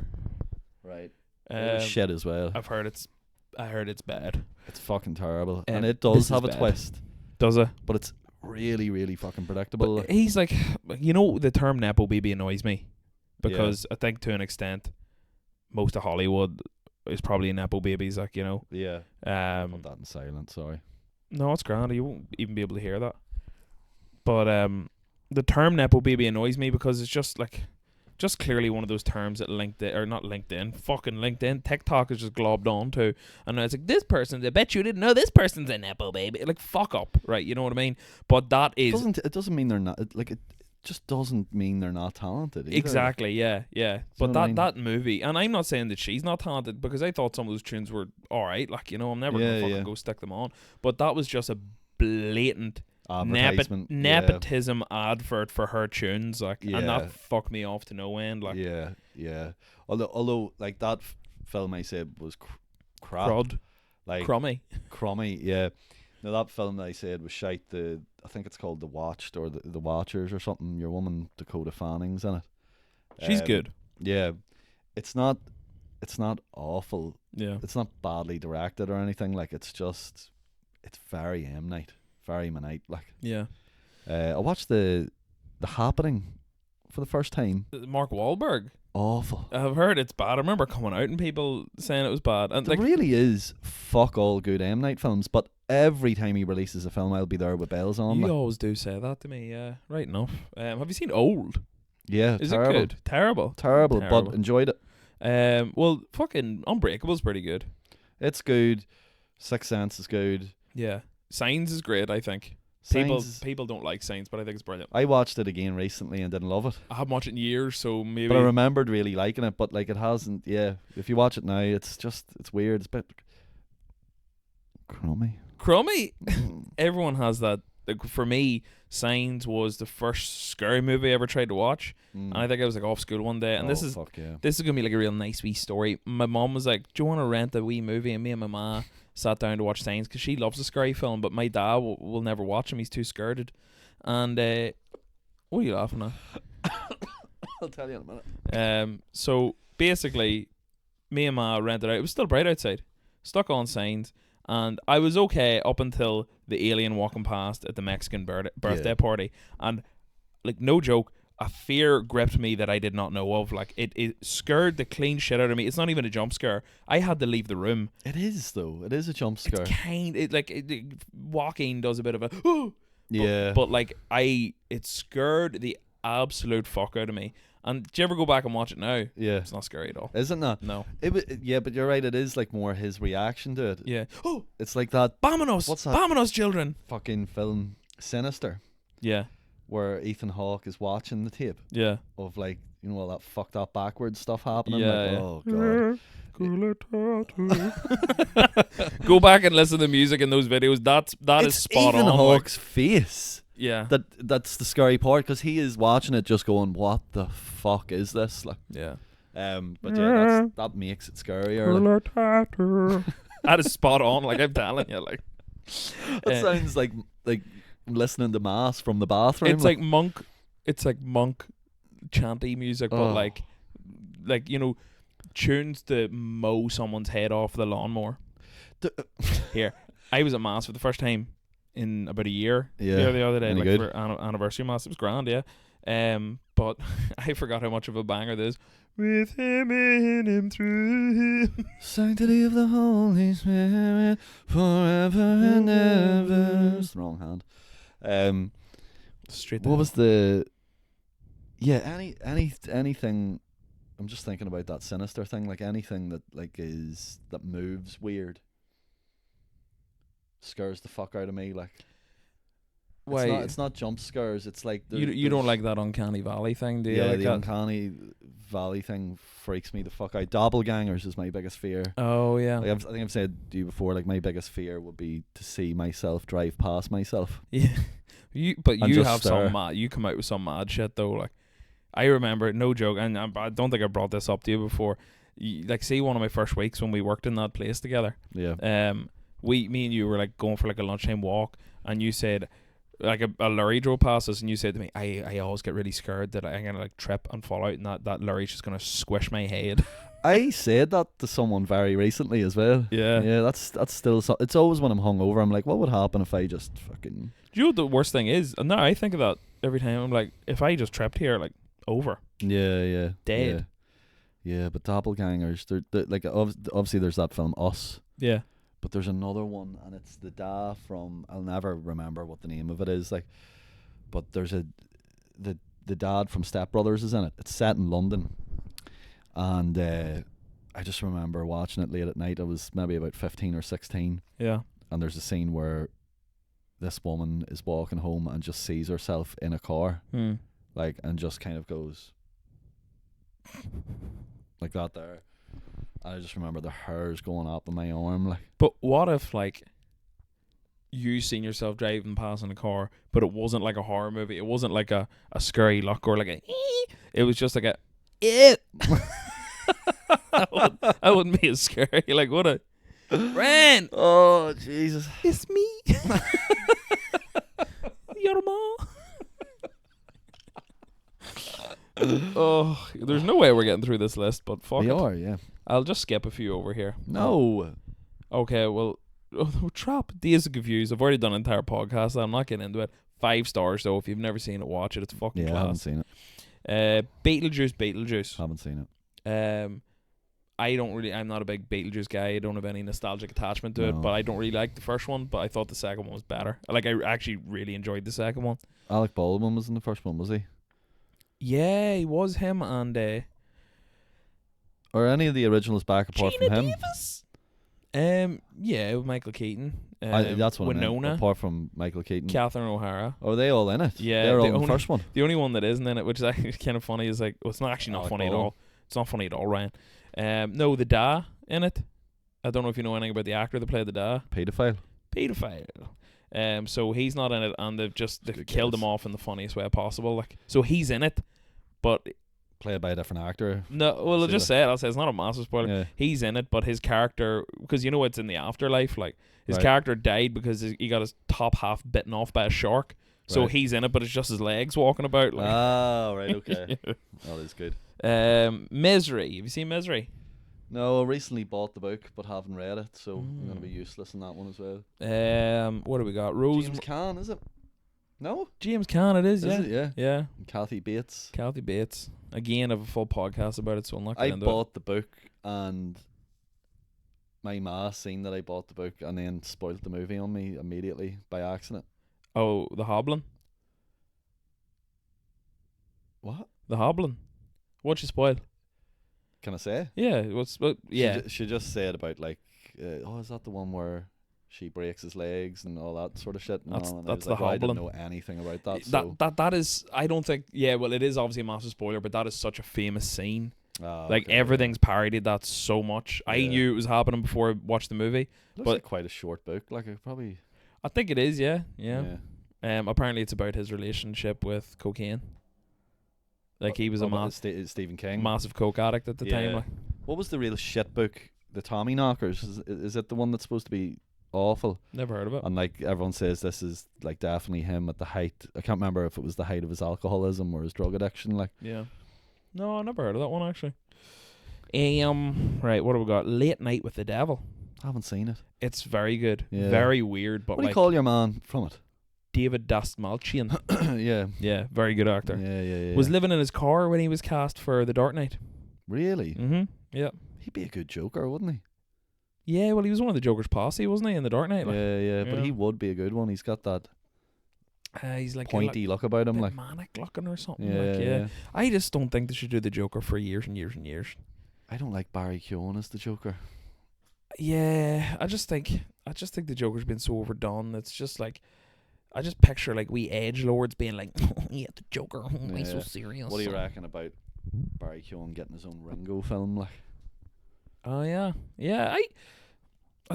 Speaker 1: Right. It was shit as well.
Speaker 2: I heard it's bad.
Speaker 1: It's fucking terrible,
Speaker 2: Um,
Speaker 1: and it
Speaker 2: this
Speaker 1: does
Speaker 2: is
Speaker 1: have a
Speaker 2: bad.
Speaker 1: twist,
Speaker 2: Does it?
Speaker 1: but it's really, really fucking predictable.
Speaker 2: But he's like, the term nepo baby annoys me because I think to an extent, most of Hollywood is probably nepo babies. Like,
Speaker 1: Yeah. Put that in silent. Sorry.
Speaker 2: no, it's grand. You won't even be able to hear that. But the term nepo baby annoys me because it's just like, just clearly one of those terms that fucking LinkedIn, TikTok is just globbed onto, and it's like, this person, I bet you didn't know this person's a nepo baby. Like, fuck up, right? You know what I mean? But that is
Speaker 1: It doesn't mean they're not. It just doesn't mean they're not talented. Either.
Speaker 2: exactly, yeah. But
Speaker 1: what I mean?
Speaker 2: that movie, and I'm not saying that she's not talented because I thought some of those tunes were all right. Like, I'm never gonna fucking go stick them on. But that was just a blatant
Speaker 1: Advertisement.
Speaker 2: nepotism advert for her tunes, like, and
Speaker 1: Yeah.
Speaker 2: that fucked me off to no end. Like,
Speaker 1: Yeah. Although like that film I said was crap.
Speaker 2: crud,
Speaker 1: Like
Speaker 2: crummy.
Speaker 1: crummy. Yeah. Now that film that I said was shite. I think it's called The Watched or the Watchers or something. Your woman Dakota Fanning's in it.
Speaker 2: She's good.
Speaker 1: Yeah. It's not awful.
Speaker 2: Yeah,
Speaker 1: It's not badly directed or anything. Like, it's very M Night, very M Night. Like,
Speaker 2: yeah.
Speaker 1: I watched the Happening for the first time.
Speaker 2: Mark Wahlberg.
Speaker 1: Awful.
Speaker 2: I've heard it's bad. I remember coming out and people saying it was bad. And
Speaker 1: There
Speaker 2: like,
Speaker 1: really is fuck all good M Night films, but every time he releases a film, I'll be there with bells on.
Speaker 2: you
Speaker 1: Like,
Speaker 2: always do say that to me. Yeah, right enough. Have you seen Old?
Speaker 1: yeah,
Speaker 2: Is
Speaker 1: terrible.
Speaker 2: it good? Terrible.
Speaker 1: Terrible,
Speaker 2: Terrible.
Speaker 1: but enjoyed it.
Speaker 2: Well, fucking Unbreakable's pretty good.
Speaker 1: It's good. Sixth Sense is good.
Speaker 2: Yeah, Signs is great. I think
Speaker 1: Signs-
Speaker 2: people don't like Signs, but I think it's brilliant.
Speaker 1: I watched it again recently and didn't love it.
Speaker 2: I haven't watched it in years, so maybe.
Speaker 1: But I remembered really liking it, but like it hasn't. Yeah, if you watch it now, it's weird. It's a bit crummy.
Speaker 2: Crummy. Everyone has that. Like, for me, Signs was the first scary movie I ever tried to watch, and I think I was like off school one day, and this is
Speaker 1: fuck yeah.
Speaker 2: gonna be like a real nice wee story. My mom was like, "Do you want to rent a wee movie?" And me and my ma sat down to watch Signs because she loves a scary film, but my dad will never watch him. He's too scared. And what are you laughing at?
Speaker 1: I'll tell you in a minute.
Speaker 2: So basically, me and ma rented out. It was still bright outside. Stuck on Signs, and I was okay up until the alien walking past at the Mexican birthday party, and like, no joke, a fear gripped me that I did not know of. Like, it scared the clean shit out of me. It's not even a jump scare. I had to leave the room.
Speaker 1: It is though. It is a jump scare.
Speaker 2: Joaquin does a bit of a oh,
Speaker 1: Yeah.
Speaker 2: but like, it scared the absolute fuck out of me. And do you ever go back and watch it now?
Speaker 1: Yeah.
Speaker 2: It's not scary at all.
Speaker 1: Is it not?
Speaker 2: No.
Speaker 1: Yeah, but you're right. It is like more his reaction to it.
Speaker 2: Yeah. Oh,
Speaker 1: It's like that
Speaker 2: Vámonos!
Speaker 1: What's that?
Speaker 2: Vámonos, children!
Speaker 1: fucking film Sinister.
Speaker 2: Yeah.
Speaker 1: where Ethan Hawke is watching the tape
Speaker 2: Yeah.
Speaker 1: of like, you know, all that fucked up backwards stuff happening.
Speaker 2: Yeah,
Speaker 1: Like,
Speaker 2: yeah.
Speaker 1: oh god.
Speaker 2: Go back and listen to the music in those videos. That is
Speaker 1: It's
Speaker 2: spot
Speaker 1: Ethan
Speaker 2: on.
Speaker 1: Hawke's face.
Speaker 2: Yeah.
Speaker 1: That's the scary part, because he is watching it just going, what the fuck is this? Like,
Speaker 2: Yeah.
Speaker 1: but yeah, that makes it scarier. Like.
Speaker 2: That is spot on. Like, I'm telling you, like
Speaker 1: That sounds like listening to mass from the bathroom.
Speaker 2: it's like monk. It's like monk chanty music, but
Speaker 1: Oh.
Speaker 2: like you know, tunes to mow someone's head off the lawnmower. Here, I was at mass for the first time in about a year.
Speaker 1: Yeah.
Speaker 2: The other day,
Speaker 1: Any
Speaker 2: like
Speaker 1: good?
Speaker 2: for anniversary mass. It was grand, yeah. But I forgot how much of a banger this. With him in him through him.
Speaker 1: Sanctity of the Holy Spirit, forever and ever. It's the wrong hand.
Speaker 2: Straight.
Speaker 1: What was the? Yeah, anything. I'm just thinking about that sinister thing. Like anything that that moves weird scares the fuck out of me. Like,
Speaker 2: Why?
Speaker 1: It's not jump scares. It's like
Speaker 2: You don't like that uncanny valley thing, do you?
Speaker 1: Yeah,
Speaker 2: Like
Speaker 1: the
Speaker 2: that?
Speaker 1: uncanny valley thing freaks me the fuck out. Doppelgangers is my biggest fear.
Speaker 2: Oh yeah.
Speaker 1: Like I think I've said to you before. Like my biggest fear would be to see myself drive past myself.
Speaker 2: Yeah. But
Speaker 1: And
Speaker 2: you
Speaker 1: just
Speaker 2: have
Speaker 1: stare.
Speaker 2: some mad. You come out with some mad shit though. Like, I remember, no joke, and I don't think I brought this up to you before. Like, see, one of my first weeks when we worked in that place together.
Speaker 1: Yeah.
Speaker 2: Me and you were like going for like a lunchtime walk, and you said, like a lorry drove past us, and you said to me, I always get really scared that I'm gonna like trip and fall out, and that lorry's just gonna squish my head.
Speaker 1: I said that to someone very recently as well.
Speaker 2: Yeah.
Speaker 1: Yeah, that's still it's always when I'm hungover, I'm like, what would happen if I just fucking
Speaker 2: Do you know what the worst thing is? And now I think of that every time. I'm like, if I just tripped here, like, over.
Speaker 1: Yeah.
Speaker 2: Dead.
Speaker 1: Yeah, but doppelgangers, they're like obviously there's that film Us,
Speaker 2: Yeah.
Speaker 1: but there's another one, and it's the da from, I'll never remember what the name of it is, like, but there's the dad from Step Brothers is in it. It's set in London, and I just remember watching it late at night. I was maybe about 15 or 16,
Speaker 2: Yeah.
Speaker 1: and there's a scene where this woman is walking home and just sees herself in a car, like, and just kind of goes like that there. And I just remember the hairs going up on my arm, like.
Speaker 2: But what if, like, you seen yourself driving past in a car, but it wasn't like a horror movie? It wasn't like a scary look or like a it was just like a it. I wouldn't be as scary. Like, what a Ren,
Speaker 1: Oh Jesus!
Speaker 2: it's me. Your mom. Oh, there's no way we're getting through this list, but fuck
Speaker 1: We
Speaker 2: it.
Speaker 1: are, yeah.
Speaker 2: I'll just skip a few over here.
Speaker 1: No.
Speaker 2: Okay, well, Trap, Days of Confused. I've already done an entire podcast. I'm not getting into it. 5 stars, though. If you've never seen it, watch it. It's fucking
Speaker 1: Yeah, I haven't
Speaker 2: class.
Speaker 1: seen it.
Speaker 2: Beetlejuice.
Speaker 1: Haven't seen it.
Speaker 2: I'm not a big Beetlejuice guy. I don't have any nostalgic attachment to it,
Speaker 1: No.
Speaker 2: but I don't really like the first one, but I thought the second one was better. Like, I actually really enjoyed the second one.
Speaker 1: Alec Baldwin was in the first one, was he?
Speaker 2: Yeah, he was him and
Speaker 1: Or any of the originals back apart
Speaker 2: Gina
Speaker 1: from him?
Speaker 2: Davis. Yeah, with Michael Keaton.
Speaker 1: That's what I meant.
Speaker 2: Winona,
Speaker 1: Apart from Michael Keaton.
Speaker 2: Catherine O'Hara.
Speaker 1: Are they all in it?
Speaker 2: Yeah,
Speaker 1: They're
Speaker 2: the
Speaker 1: all in the
Speaker 2: only-
Speaker 1: first one.
Speaker 2: The only one that isn't in it, which is actually kind of funny, is like, well, it's not actually not
Speaker 1: Alec
Speaker 2: funny at
Speaker 1: Baldwin.
Speaker 2: all. It's not funny at all, Ryan. No, the Da in it. I don't know if you know anything about the actor that played the Da.
Speaker 1: Paedophile.
Speaker 2: Pedophile. So he's not in it, and they've
Speaker 1: Good
Speaker 2: killed
Speaker 1: guess.
Speaker 2: him off in the funniest way possible. Like, so he's in it, but
Speaker 1: Played by a different actor.
Speaker 2: no. Well, I'll
Speaker 1: See
Speaker 2: just
Speaker 1: that.
Speaker 2: say it. I'll say it's not a massive spoiler.
Speaker 1: Yeah.
Speaker 2: He's in it, but his character, because you know it's in the afterlife. Like, his
Speaker 1: Right.
Speaker 2: character died because he got his top half bitten off by a shark. So
Speaker 1: Right.
Speaker 2: he's in it, but it's just his legs walking about. Like.
Speaker 1: Ah, right, okay. That is good.
Speaker 2: Misery. Have you seen Misery?
Speaker 1: No, I recently bought the book but haven't read it, so I'm going to be
Speaker 2: Mm.
Speaker 1: useless in that one as well.
Speaker 2: What do we got? Rose.
Speaker 1: James Caan, is it? No?
Speaker 2: James Caan. It is.
Speaker 1: Is
Speaker 2: Yeah.
Speaker 1: it? Yeah.
Speaker 2: Yeah.
Speaker 1: And Kathy Bates.
Speaker 2: Kathy Bates. Again, I have a full podcast about it, so I'm not
Speaker 1: I
Speaker 2: getting into it.
Speaker 1: bought the book and my ma seen that I bought the book and then spoiled the movie on me immediately by accident.
Speaker 2: Oh, The Hoblin.
Speaker 1: What?
Speaker 2: The Hoblin. What'd you spoil?
Speaker 1: Can I say?
Speaker 2: Yeah. Yeah.
Speaker 1: She just said about like, is that the one where she breaks his legs and all that sort of shit. And
Speaker 2: That's
Speaker 1: all, and
Speaker 2: that's
Speaker 1: I was
Speaker 2: the
Speaker 1: like, well, I didn't
Speaker 2: Hobbling.
Speaker 1: know anything about that. So
Speaker 2: That is. I don't think. Yeah, well, it is obviously a massive spoiler, but that is such a famous scene. Like
Speaker 1: okay,
Speaker 2: everything's parodied that so much. I
Speaker 1: Yeah.
Speaker 2: knew it was happening before I watched the movie.
Speaker 1: looks
Speaker 2: but-
Speaker 1: like quite a short book. Like I probably
Speaker 2: I think it is. Yeah. Apparently, it's about his relationship with cocaine. Like he was a
Speaker 1: Stephen King.
Speaker 2: massive coke addict at the time.
Speaker 1: Yeah.
Speaker 2: Like.
Speaker 1: What was the real shit book? The Tommy Knockers. Is it the one that's supposed to be awful?
Speaker 2: Never heard of it.
Speaker 1: And like everyone says, this is like definitely him at the height. I can't remember if it was the height of his alcoholism or his drug addiction. Like,
Speaker 2: Yeah. No, I never heard of that one actually. Right, what have we got? Late Night with the Devil.
Speaker 1: I haven't seen it.
Speaker 2: It's very good.
Speaker 1: Yeah.
Speaker 2: Very weird, but
Speaker 1: What do
Speaker 2: like
Speaker 1: you call your man from it?
Speaker 2: David Dastmalchian.
Speaker 1: Yeah.
Speaker 2: Yeah, very good actor.
Speaker 1: Yeah.
Speaker 2: Was living in his car when he was cast for The Dark Knight.
Speaker 1: Really?
Speaker 2: Mm-hmm. Yeah.
Speaker 1: He'd be a good Joker, wouldn't he?
Speaker 2: Yeah, well, he was one of the Joker's posse, wasn't he, in The Dark Knight? Like,
Speaker 1: Yeah. But
Speaker 2: Yeah.
Speaker 1: he would be a good one. He's got that
Speaker 2: he's like
Speaker 1: pointy look about him. Like,
Speaker 2: manic looking or something.
Speaker 1: yeah,
Speaker 2: Like, yeah. I just don't think they should do the Joker for years and years and years.
Speaker 1: I don't like Barry Keoghan as the Joker.
Speaker 2: Yeah, I just think the Joker's been so overdone. It's just like I just picture like we edgelords being like, oh, yeah, the Joker, he's so
Speaker 1: Yeah.
Speaker 2: serious.
Speaker 1: What do you reckon about Barry Keoghan getting his own Ringo film? Like,
Speaker 2: Oh yeah, yeah.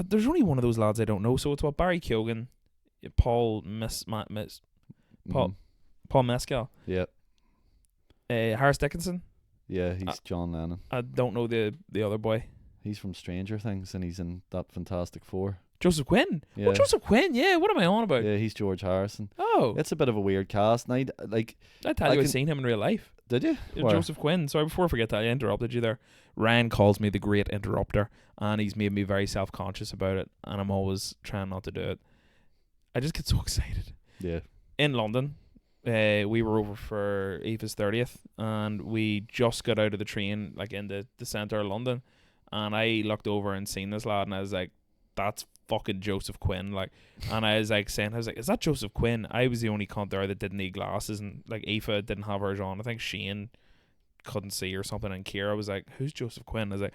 Speaker 2: There's only one of those lads I don't know. So it's what Barry Keoghan, Paul
Speaker 1: mhm.
Speaker 2: Paul Mescal,
Speaker 1: Yeah,
Speaker 2: Harris Dickinson.
Speaker 1: yeah. He's John Lennon.
Speaker 2: I don't know the other boy.
Speaker 1: He's from Stranger Things, and he's in that Fantastic Four.
Speaker 2: Joseph Quinn.
Speaker 1: Yeah,
Speaker 2: Oh, Joseph Quinn. Yeah. What am I on about?
Speaker 1: yeah. He's George Harrison.
Speaker 2: Oh,
Speaker 1: It's a bit of a weird cast. And
Speaker 2: I tell
Speaker 1: I
Speaker 2: you, I've
Speaker 1: can-
Speaker 2: seen him in real life.
Speaker 1: did you? Where?
Speaker 2: Joseph Quinn. Sorry, before I forget that, I interrupted you there. Ryan calls me the great interrupter, and he's made me very self-conscious about it, and I'm always trying not to do it. I just get so excited.
Speaker 1: Yeah.
Speaker 2: In London, we were over for Aoife's 30th, and we just got out of the train, like in the centre of London, and I looked over and seen this lad, and I was like, that's fucking Joseph Quinn. Like, and I was like, is that Joseph Quinn? I was the only cunt there that didn't need glasses, and like Aoife didn't have hers on. I think Shane couldn't see or something, and Kira was like, who's Joseph Quinn? I was like,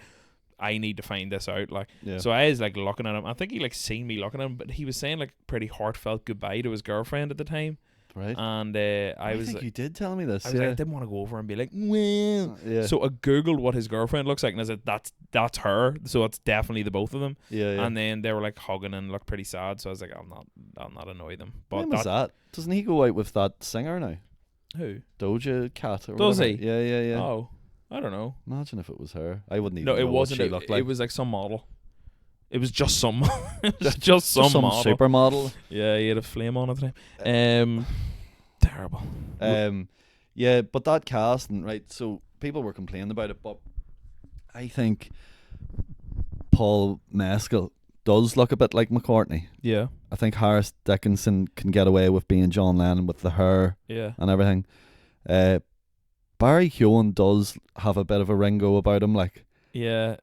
Speaker 2: I need to find this out. Like,
Speaker 1: Yeah.
Speaker 2: so I was like looking at him. I think he like seen me looking at him, but he was saying like pretty heartfelt goodbye to his girlfriend at the time.
Speaker 1: right.
Speaker 2: And
Speaker 1: I
Speaker 2: was
Speaker 1: think
Speaker 2: like,
Speaker 1: you did tell me this.
Speaker 2: I was
Speaker 1: yeah.
Speaker 2: like, I didn't want to go over and be like, well.
Speaker 1: yeah.
Speaker 2: So I googled what his girlfriend looks like, and I said, that's her. So it's definitely the both of them.
Speaker 1: yeah.
Speaker 2: And then they were like hugging and looked pretty sad. So I was like, I'll not annoy them. But
Speaker 1: when was that? Doesn't he go out with that singer now?
Speaker 2: Who?
Speaker 1: Doja Cat or
Speaker 2: Does
Speaker 1: whatever?
Speaker 2: he?
Speaker 1: Yeah.
Speaker 2: Oh, I don't know.
Speaker 1: Imagine if it was her. I wouldn't even
Speaker 2: No, it
Speaker 1: know
Speaker 2: wasn't.
Speaker 1: what she looked like.
Speaker 2: It was like some model. It was just some. It was just some model.
Speaker 1: supermodel.
Speaker 2: Yeah, he had a flame on at the time. Terrible.
Speaker 1: Yeah, but that casting, right? So people were complaining about it, but I think Paul Mescal does look a bit like McCartney.
Speaker 2: Yeah,
Speaker 1: I think Harris Dickinson can get away with being John Lennon with the hair
Speaker 2: yeah.
Speaker 1: and everything. Barry Keoghan does have a bit of a Ringo about him, like
Speaker 2: Yeah.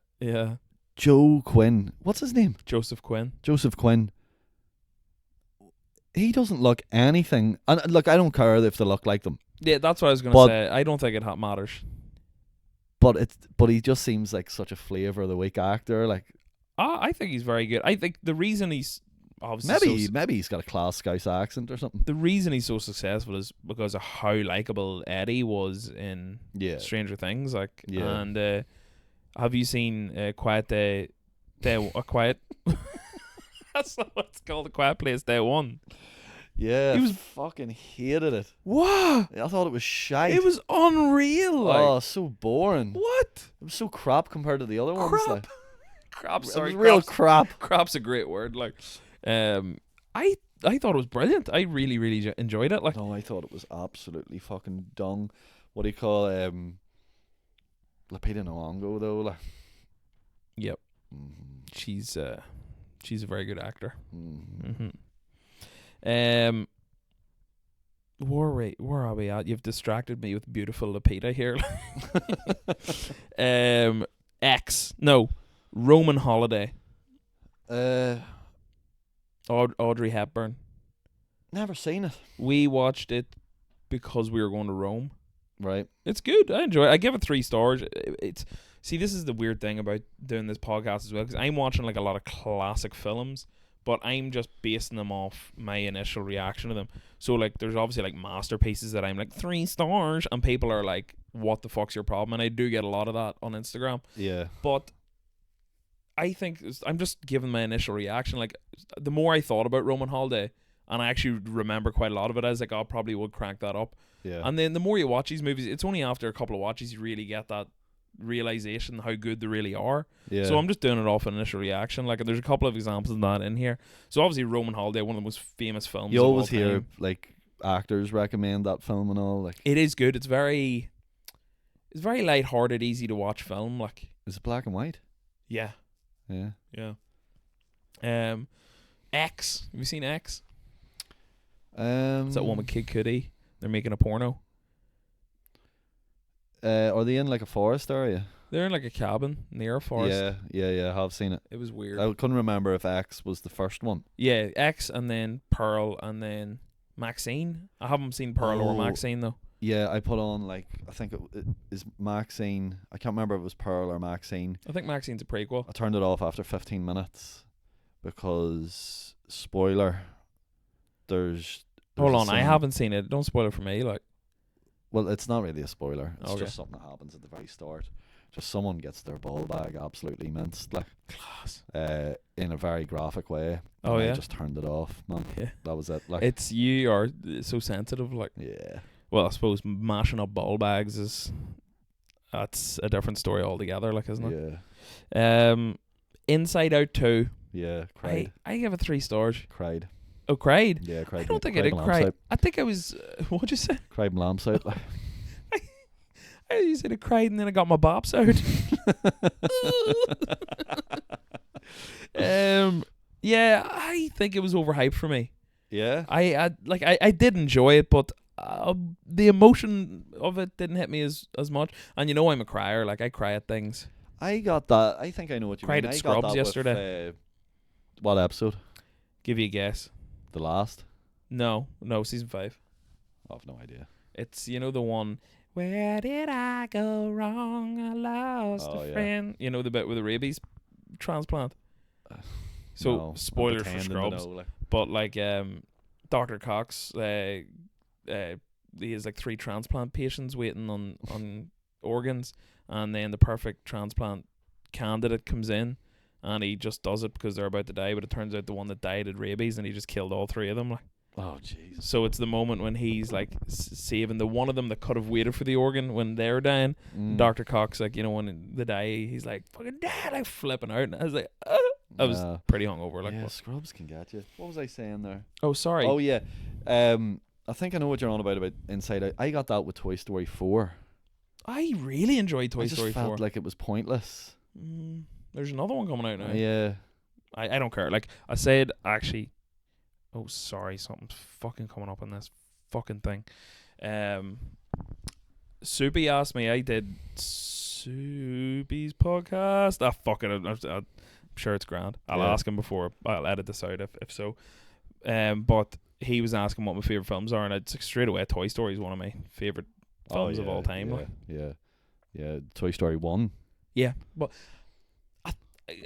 Speaker 1: Joe Quinn. What's his name?
Speaker 2: Joseph Quinn.
Speaker 1: Joseph Quinn. He doesn't look anything. And look, I don't care if they look like them,
Speaker 2: Yeah, that's what I was gonna
Speaker 1: But-
Speaker 2: say. I don't think it matters.
Speaker 1: but he just seems like such a flavor of the week actor. Like
Speaker 2: I think he's very good. I think the reason he's obviously
Speaker 1: maybe he's got a class Scouse accent or something.
Speaker 2: the reason he's so successful is because of how likable Eddie was in
Speaker 1: Yeah.
Speaker 2: Stranger Things. Like,
Speaker 1: Yeah.
Speaker 2: and have you seen Quiet Day? Quiet. That's not what it's called. A Quiet Place Day One.
Speaker 1: Yeah.
Speaker 2: He was-
Speaker 1: fucking hated it.
Speaker 2: What?
Speaker 1: I thought it was shite.
Speaker 2: It was unreal. Like,
Speaker 1: oh, so boring.
Speaker 2: what?
Speaker 1: It was so crap compared to the other ones.
Speaker 2: Crap.
Speaker 1: Like,
Speaker 2: Crap.
Speaker 1: it
Speaker 2: Sorry,
Speaker 1: was real
Speaker 2: crap's-
Speaker 1: crap.
Speaker 2: Crap's a great word. Like, I thought it was brilliant. I really, really enjoyed it. Like,
Speaker 1: No, I thought it was absolutely fucking dung. What do you call Lupita Nyong'o though? Like,
Speaker 2: yep,
Speaker 1: mhm,
Speaker 2: she's a very good actor.
Speaker 1: mhm.
Speaker 2: Where are we at? You've distracted me with beautiful Lupita here. Roman Holiday. Audrey Hepburn.
Speaker 1: Never seen it.
Speaker 2: We watched it because we were going to Rome.
Speaker 1: Right.
Speaker 2: It's good. I enjoy it. I give it 3 stars. See, this is the weird thing about doing this podcast as well, because I'm watching like a lot of classic films, but I'm just basing them off my initial reaction to them. So like, there's obviously like masterpieces that I'm like 3 stars, and people are like, "What the fuck's your problem?" And I do get a lot of that on Instagram.
Speaker 1: Yeah.
Speaker 2: But I think I'm just giving my initial reaction. Like, the more I thought about Roman Holiday, and I actually remember quite a lot of it, I was like, I probably would crank that up.
Speaker 1: Yeah.
Speaker 2: And then the more you watch these movies, it's only after a couple of watches you really get that realization how good they really are.
Speaker 1: Yeah.
Speaker 2: So I'm just doing it off an initial reaction. Like, there's a couple of examples of that in here. So obviously Roman Holiday, one of the most famous films.
Speaker 1: You
Speaker 2: of
Speaker 1: always
Speaker 2: all
Speaker 1: hear
Speaker 2: time.
Speaker 1: like actors recommend that film and all. Like,
Speaker 2: It is good. It's very light-hearted, easy to watch film. Like,
Speaker 1: is it black and white?
Speaker 2: yeah,
Speaker 1: Yeah.
Speaker 2: yeah. X. Have you seen X?
Speaker 1: It's
Speaker 2: It's that one with Kid Cudi. They're making a porno.
Speaker 1: Are they in like a forest area?
Speaker 2: They're in like a cabin near a forest.
Speaker 1: Yeah. I have seen it.
Speaker 2: It was weird.
Speaker 1: I couldn't remember if X was the first one.
Speaker 2: Yeah, X and then Pearl and then Maxine. I haven't seen Pearl or
Speaker 1: Oh.
Speaker 2: Maxine though.
Speaker 1: Yeah, I put on like I think it is Maxine. I can't remember if it was Pearl or Maxine.
Speaker 2: I think Maxine's a prequel.
Speaker 1: I turned it off after 15 minutes because spoiler. There's
Speaker 2: Hold
Speaker 1: a
Speaker 2: on, I
Speaker 1: scene-
Speaker 2: haven't seen it. Don't spoil it for me. Like,
Speaker 1: Well, it's not really a spoiler. It's
Speaker 2: Okay.
Speaker 1: just something that happens at the very start. Just someone gets their ball bag absolutely minced, like
Speaker 2: class.
Speaker 1: in a very graphic way.
Speaker 2: Oh,
Speaker 1: and
Speaker 2: yeah?
Speaker 1: I just turned it off, man.
Speaker 2: Yeah.
Speaker 1: That was it. Like,
Speaker 2: It's you are so sensitive. Like,
Speaker 1: yeah,
Speaker 2: well, I suppose mashing up ball bags that's a different story altogether. Like, isn't it?
Speaker 1: yeah,
Speaker 2: Inside Out 2.
Speaker 1: yeah. Cried,
Speaker 2: I give it 3 stars.
Speaker 1: cried.
Speaker 2: Oh, cried.
Speaker 1: Yeah, cried.
Speaker 2: I don't think I
Speaker 1: cried
Speaker 2: did
Speaker 1: my
Speaker 2: cry.
Speaker 1: lamps out.
Speaker 2: I think I was. What'd you say?
Speaker 1: Cried my lamps out. Like.
Speaker 2: You said I cried and then I got my bops out. Yeah, I think it was overhyped for me.
Speaker 1: Yeah,
Speaker 2: I did enjoy it, but the emotion of it didn't hit me as much. And you know, I'm a crier. Like, I cry at things.
Speaker 1: I got that. I think I know what you
Speaker 2: Cried
Speaker 1: mean.
Speaker 2: at
Speaker 1: I got
Speaker 2: Scrubs
Speaker 1: that
Speaker 2: yesterday.
Speaker 1: With, what episode?
Speaker 2: Give you a guess.
Speaker 1: The last?
Speaker 2: No, season 5.
Speaker 1: I have no idea.
Speaker 2: It's, you know, the one. Where did I go wrong? I lost
Speaker 1: Oh,
Speaker 2: a
Speaker 1: yeah.
Speaker 2: friend. You know, the bit with the rabies transplant. So
Speaker 1: No, I'm
Speaker 2: spoilers for
Speaker 1: pretending to
Speaker 2: Scrubs.
Speaker 1: know, like.
Speaker 2: But like Dr. Cox, he has like 3 transplant patients waiting on organs, and then the perfect transplant candidate comes in, and he just does it because they're about to die. But it turns out the one that died had rabies, and he just killed all 3 of them. Like,
Speaker 1: Oh, jeez.
Speaker 2: so it's the moment when he's like saving the one of them that could have waited for the organ when they're dying. Dr. Cox, like, you know, when they die, he's like, "Fucking dad!" Like, flipping out, and I was like, I was pretty hungover. Like,
Speaker 1: yeah,
Speaker 2: but-
Speaker 1: Scrubs can get you. What was I saying there?
Speaker 2: oh, sorry.
Speaker 1: Oh, yeah. I think I know what you're on about Inside Out. I got that with Toy Story 4.
Speaker 2: I really enjoyed Toy
Speaker 1: I just
Speaker 2: Story
Speaker 1: felt
Speaker 2: 4.
Speaker 1: like it was pointless.
Speaker 2: There's another one coming out now.
Speaker 1: Yeah.
Speaker 2: I don't care. Like, I said, actually, oh, sorry, something's fucking coming up on this fucking thing. Soupy asked me, I did Soupy's podcast. I'm sure it's grand. I'll
Speaker 1: Yeah.
Speaker 2: ask him before. I'll edit this out if so. But he was asking what my favourite films are, and it's like, straight away, Toy Story is one of my favourite films of all time.
Speaker 1: Yeah,
Speaker 2: like.
Speaker 1: yeah. Toy Story 1.
Speaker 2: Yeah, but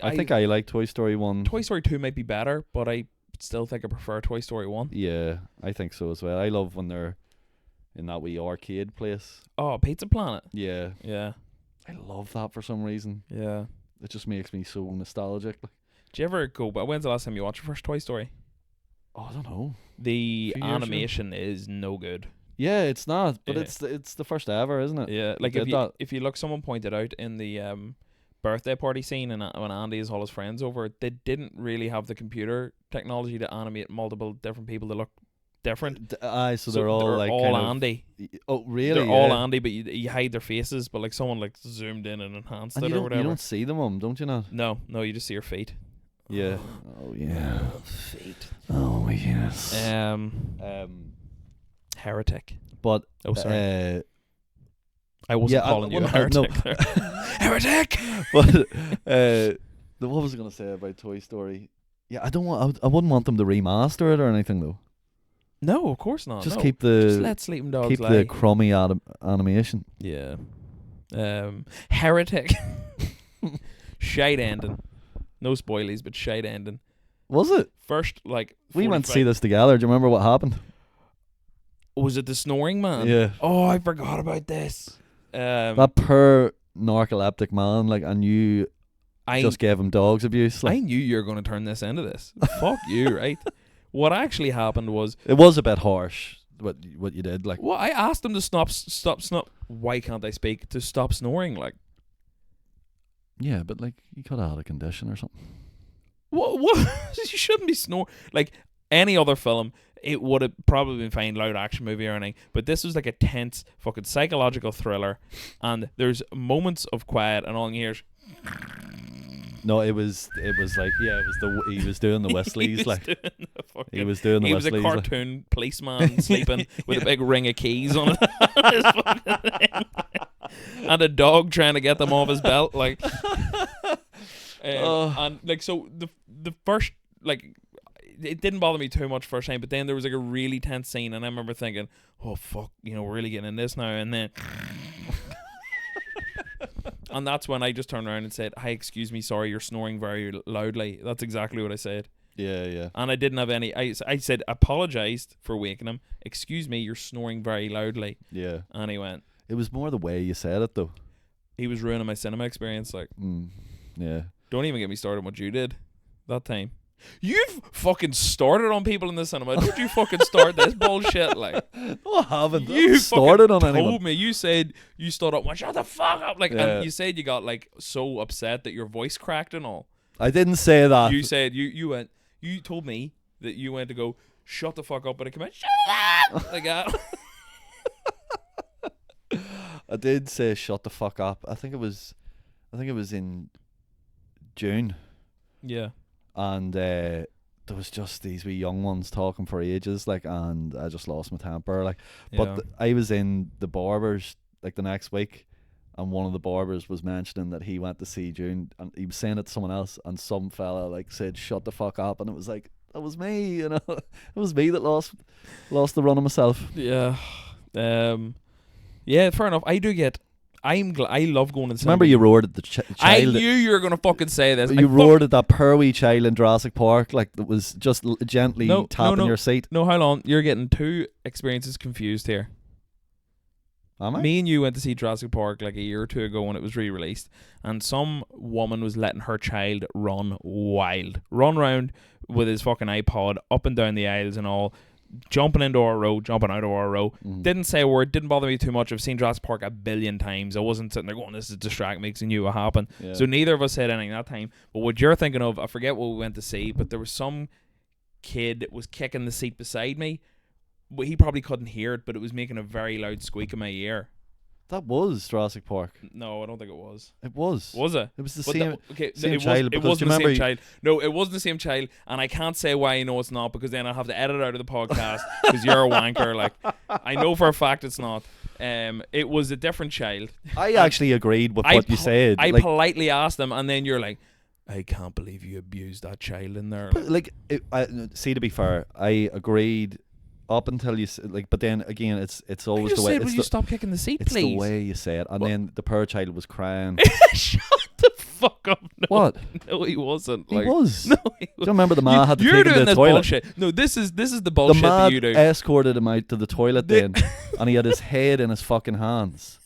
Speaker 1: I think I like Toy Story 1.
Speaker 2: Toy Story 2 might be better, but I still think I prefer Toy Story 1.
Speaker 1: Yeah, I think so as well. I love when they're in that wee arcade place.
Speaker 2: Oh, Pizza Planet.
Speaker 1: Yeah.
Speaker 2: Yeah.
Speaker 1: I love that for some reason.
Speaker 2: Yeah.
Speaker 1: It just makes me so nostalgic. Like,
Speaker 2: Do you ever go, but when's the last time you watched your first Toy Story?
Speaker 1: oh, I don't know.
Speaker 2: The
Speaker 1: Few years ago.
Speaker 2: animation is no good.
Speaker 1: Yeah, it's not, but
Speaker 2: Yeah.
Speaker 1: it's the first ever, isn't it?
Speaker 2: Yeah, like
Speaker 1: did
Speaker 2: if you
Speaker 1: that.
Speaker 2: if you look, someone pointed out in the birthday party scene, and when Andy has all his friends over, they didn't really have the computer technology to animate multiple different people to look different.
Speaker 1: So they're all like
Speaker 2: all
Speaker 1: kind of-
Speaker 2: Andy.
Speaker 1: Oh, really?
Speaker 2: They're all
Speaker 1: Yeah.
Speaker 2: Andy, but you hide their faces. But like someone like zoomed in and enhanced
Speaker 1: And
Speaker 2: it
Speaker 1: you
Speaker 2: or
Speaker 1: don't,
Speaker 2: whatever.
Speaker 1: you don't see them, don't you not?
Speaker 2: No, you just see your feet.
Speaker 1: Yeah. Oh yeah.
Speaker 2: Feet.
Speaker 1: Oh yes.
Speaker 2: Heretic.
Speaker 1: But
Speaker 2: Oh, sorry. I wasn't
Speaker 1: yeah,
Speaker 2: calling you a
Speaker 1: well, no.
Speaker 2: heretic. Heretic.
Speaker 1: but what was I gonna say about Toy Story? Yeah, I wouldn't want them to remaster it or anything though.
Speaker 2: No, of course not.
Speaker 1: Just
Speaker 2: no.
Speaker 1: keep
Speaker 2: Just
Speaker 1: the
Speaker 2: let sleeping dogs
Speaker 1: keep
Speaker 2: lie.
Speaker 1: the crummy animation.
Speaker 2: Yeah. Heretic. Shite ending. No spoilies, but shite ending.
Speaker 1: Was it?
Speaker 2: First, like,
Speaker 1: We went to
Speaker 2: 45
Speaker 1: see this together. Do you remember what happened?
Speaker 2: Was it the snoring man?
Speaker 1: Yeah.
Speaker 2: Oh, I forgot about this.
Speaker 1: That poor narcoleptic man, like, and you
Speaker 2: I
Speaker 1: just gave him dogs abuse. Like,
Speaker 2: I knew you were going to turn this into this. Fuck you, right? What actually happened was,
Speaker 1: it was a bit harsh what you did. Like,
Speaker 2: well, I asked him to stop. Why can't I speak? To stop snoring, like.
Speaker 1: yeah, but like you could have had a condition or something.
Speaker 2: What? You shouldn't be snoring. Like any other film, it would have probably been fine, loud action movie or anything. But this was like a tense, fucking psychological thriller, and there's moments of quiet, and all you hear is
Speaker 1: No, it was like, yeah, it was he was doing the Westleys, like he was doing the
Speaker 2: he was a
Speaker 1: Westleys.
Speaker 2: cartoon policeman sleeping with a big ring of keys on it, on his fucking thing. And a dog trying to get them off his belt, like. And like, so the first, like, it didn't bother me too much first time, but then there was like a really tense scene, and I remember thinking, oh fuck, we're really getting in this now. And then and that's when I just turned around and said, hi, excuse me, sorry, you're snoring very loudly. That's exactly what I said.
Speaker 1: Yeah.
Speaker 2: And I didn't have any, I said, apologized for waking him, excuse me, you're snoring very loudly.
Speaker 1: Yeah.
Speaker 2: And he went,
Speaker 1: It was more the way you said it, though.
Speaker 2: he was ruining my cinema experience. Like,
Speaker 1: Yeah.
Speaker 2: don't even get me started on what you did that time. You've fucking started on people in the cinema. Don't you fucking start this bullshit, like.
Speaker 1: No, I haven't. I
Speaker 2: You
Speaker 1: haven't started on
Speaker 2: fucking
Speaker 1: anyone.
Speaker 2: told me. You said you stood up and went, shut the fuck up, like,
Speaker 1: Yeah.
Speaker 2: and you said you got like so upset that your voice cracked and all.
Speaker 1: I didn't say that.
Speaker 2: You said you told me that you went to go shut the fuck up, but I came out shut up like that.
Speaker 1: I did say shut the fuck up. I think it was in June.
Speaker 2: Yeah.
Speaker 1: And there was just these wee young ones talking for ages, like, and I just lost my temper, like. But
Speaker 2: Yeah.
Speaker 1: I was in the barbers like the next week, and one of the barbers was mentioning that he went to see June, and he was saying it to someone else, and some fella like said shut the fuck up, and it was like, that was me, it was me that lost the run of myself.
Speaker 2: Yeah. Yeah, fair enough. I love going to the cinema.
Speaker 1: Remember you roared at the child.
Speaker 2: I knew you were going to fucking say this.
Speaker 1: You roared at that poor wee child in Jurassic Park, like, that was just gently tapping your seat.
Speaker 2: No, hold on. You're getting two experiences confused here.
Speaker 1: Am I?
Speaker 2: Me and you went to see Jurassic Park like a year or two ago when it was re-released, and some woman was letting her child run wild. Run around with his fucking iPod up and down the aisles and all, jumping into our row, jumping out of our row. Didn't say a word, didn't bother me too much. I've seen Jurassic Park a billion times. I wasn't sitting there going, this is distracting me, because I knew what happened.
Speaker 1: Yeah.
Speaker 2: So neither of us said anything that time. But what you're thinking of, I forget what we went to see, but there was some kid that was kicking the seat beside me. Well, he probably couldn't hear it, but it was making a very loud squeak in my ear.
Speaker 1: That was Jurassic Park.
Speaker 2: No, I don't think it was.
Speaker 1: It was.
Speaker 2: Was it?
Speaker 1: It was the
Speaker 2: But
Speaker 1: same. Same
Speaker 2: it
Speaker 1: child.
Speaker 2: it wasn't the same child. No, it wasn't the same child, and I can't say why I know it's not, because then I'll have to edit it out of the podcast because you're a wanker. Like, I know for a fact it's not. It was a different child.
Speaker 1: I actually agreed with what you said.
Speaker 2: I
Speaker 1: like,
Speaker 2: politely asked them, and then you're like, I can't believe you abused that child in there.
Speaker 1: but, like, see, to be fair, I agreed up until you like, but then again, it's
Speaker 2: I
Speaker 1: always
Speaker 2: just
Speaker 1: the way.
Speaker 2: said, will
Speaker 1: It's
Speaker 2: you stop kicking the seat,
Speaker 1: it's
Speaker 2: please?
Speaker 1: the way you say it, and then the poor child was crying.
Speaker 2: Shut the fuck up! No,
Speaker 1: What?
Speaker 2: No, he wasn't.
Speaker 1: He
Speaker 2: Like,
Speaker 1: was.
Speaker 2: No, he
Speaker 1: Do you remember the man had to
Speaker 2: You're
Speaker 1: take him
Speaker 2: doing
Speaker 1: to the
Speaker 2: this
Speaker 1: toilet?
Speaker 2: bullshit. No, this is the
Speaker 1: The
Speaker 2: bullshit that
Speaker 1: man
Speaker 2: you do.
Speaker 1: escorted him out to the toilet
Speaker 2: The-
Speaker 1: then, and he had his head in his fucking hands.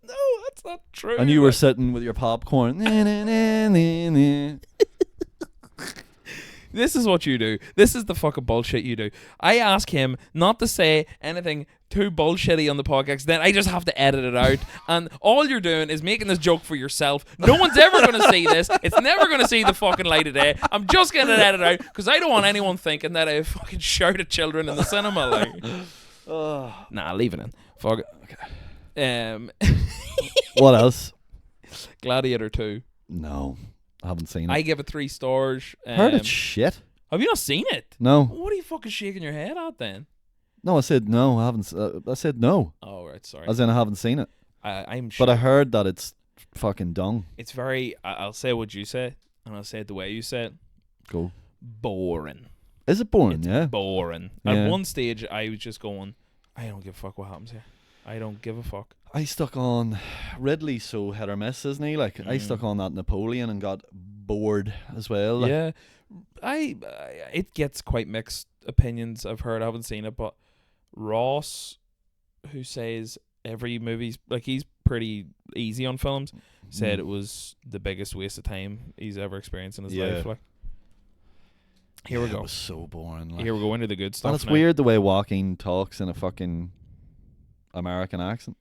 Speaker 2: No, that's not true.
Speaker 1: And you were
Speaker 2: Like,
Speaker 1: sitting with your popcorn. Nah, nah, nah, nah, nah.
Speaker 2: this is what you do. This is the fucking bullshit you do. I ask him not to say anything too bullshitty on the podcast, then I just have to edit it out. And all you're doing is making this joke for yourself. No one's ever going to see this. It's never going to see the fucking light of day. I'm just getting it edited out because I don't want anyone thinking that I fucking shout at children in the cinema. Like, nah, leave it in. Fuck it. Okay.
Speaker 1: What else?
Speaker 2: Gladiator 2.
Speaker 1: No, I haven't seen it.
Speaker 2: I give it 3 stars.
Speaker 1: Heard it's shit.
Speaker 2: Have you not seen it?
Speaker 1: No,
Speaker 2: What are you fucking shaking your head at then?
Speaker 1: no. I said no. I haven't. I said no.
Speaker 2: Oh, right, sorry.
Speaker 1: As in, I haven't seen it.
Speaker 2: I'm sure.
Speaker 1: But I heard that it's fucking dung.
Speaker 2: It's very, I'll say what you say, and I'll say it the way you say it.
Speaker 1: Go.
Speaker 2: Boring.
Speaker 1: Is it boring?
Speaker 2: It's
Speaker 1: Yeah.
Speaker 2: boring.
Speaker 1: Yeah.
Speaker 2: At one stage, I was just going, I don't give a fuck what happens here. I don't give a fuck.
Speaker 1: I stuck on Ridley, so hit or miss, isn't he? Like, I stuck on that Napoleon and got bored as well. Like,
Speaker 2: Yeah, it gets quite mixed opinions. I've heard. I haven't seen it, but Ross, who says every movie's like he's pretty easy on films, said it was the biggest waste of time he's ever experienced in his life. Like, here we go.
Speaker 1: It was so boring. Like.
Speaker 2: Here we go into the good stuff.
Speaker 1: And it's
Speaker 2: now.
Speaker 1: weird the way Joaquin talks in a fucking American accent.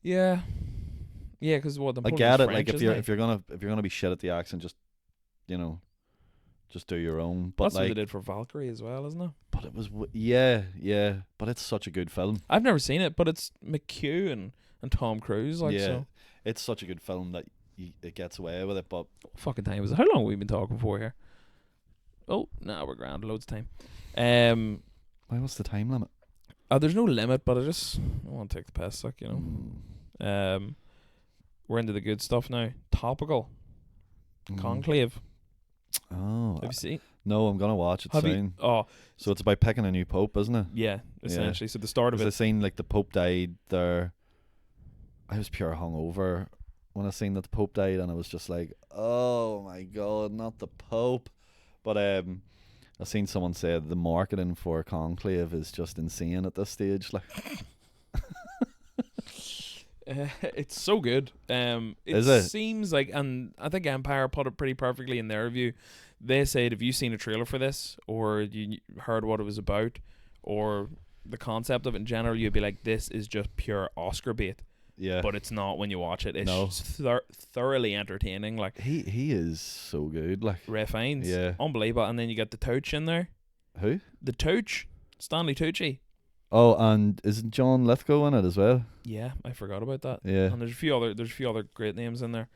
Speaker 2: Yeah, yeah, because what
Speaker 1: I get it. Like if you're gonna be shit at the accent, just just do your own. But
Speaker 2: that's
Speaker 1: like
Speaker 2: what they did for Valkyrie as well, isn't it?
Speaker 1: but it was yeah. But it's such a good film.
Speaker 2: I've never seen it, but it's McHugh and Tom Cruise. Like,
Speaker 1: Yeah,
Speaker 2: so
Speaker 1: it's such a good film that it gets away with it. But
Speaker 2: fucking time is it? How long have we been talking for here? Oh, no, we're grand. Loads of time.
Speaker 1: what's the time limit?
Speaker 2: There's no limit, but I want to take the piss, like, we're into the good stuff now. Topical. Conclave.
Speaker 1: Oh,
Speaker 2: Have you seen?
Speaker 1: no, I'm gonna watch it soon.
Speaker 2: Oh,
Speaker 1: So it's about picking a new pope, isn't it?
Speaker 2: yeah, essentially. So the start of
Speaker 1: I
Speaker 2: it.
Speaker 1: seen like the Pope died there. I was pure hungover when I seen that the Pope died, and I was just like, "Oh my God, not the Pope!" But I seen someone say the marketing for Conclave is just insane at this stage. Like,
Speaker 2: It's so good.
Speaker 1: Is it?
Speaker 2: Seems like, and I think Empire put it pretty perfectly in their review. They said, "Have you seen a trailer for this, or you heard what it was about, or the concept of it in general, you'd be like, this is just pure Oscar bait."
Speaker 1: yeah,
Speaker 2: But it's not when you watch it. It's
Speaker 1: No.
Speaker 2: just thoroughly entertaining. Like,
Speaker 1: he is so good. Like,
Speaker 2: Ray Fiennes,
Speaker 1: Yeah.
Speaker 2: unbelievable. And then you got the Touch in there.
Speaker 1: who?
Speaker 2: The Touch, Stanley Tucci.
Speaker 1: Oh, and isn't John Lithgow in it as well?
Speaker 2: Yeah, I forgot about that.
Speaker 1: Yeah,
Speaker 2: And there's a few other great names in there.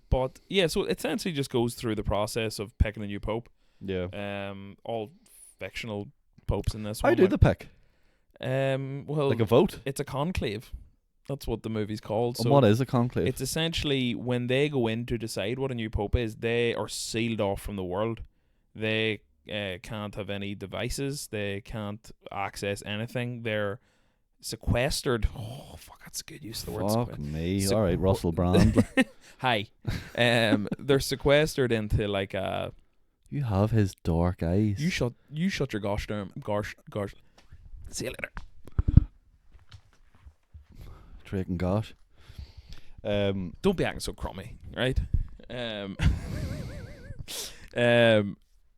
Speaker 2: But yeah, so it essentially just goes through the process of picking a new pope.
Speaker 1: yeah.
Speaker 2: All fictional popes in this
Speaker 1: How
Speaker 2: one.
Speaker 1: do the pick?
Speaker 2: Well,
Speaker 1: Like a vote?
Speaker 2: it's a conclave. That's what the movie's called.
Speaker 1: And
Speaker 2: So
Speaker 1: what is a conclave?
Speaker 2: it's essentially when they go in to decide what a new pope is, they are sealed off from the world. They can't have any devices. They can't access anything. They're sequestered. Oh, fuck, that's a good use of the word.
Speaker 1: Fuck me.
Speaker 2: Sequ-
Speaker 1: All right, Russell Brand.
Speaker 2: Hi. They're sequestered into like a.
Speaker 1: You have his dark eyes.
Speaker 2: You shut your gosh term. Gosh. See you later.
Speaker 1: Drake and gosh.
Speaker 2: Don't be acting so crummy, right?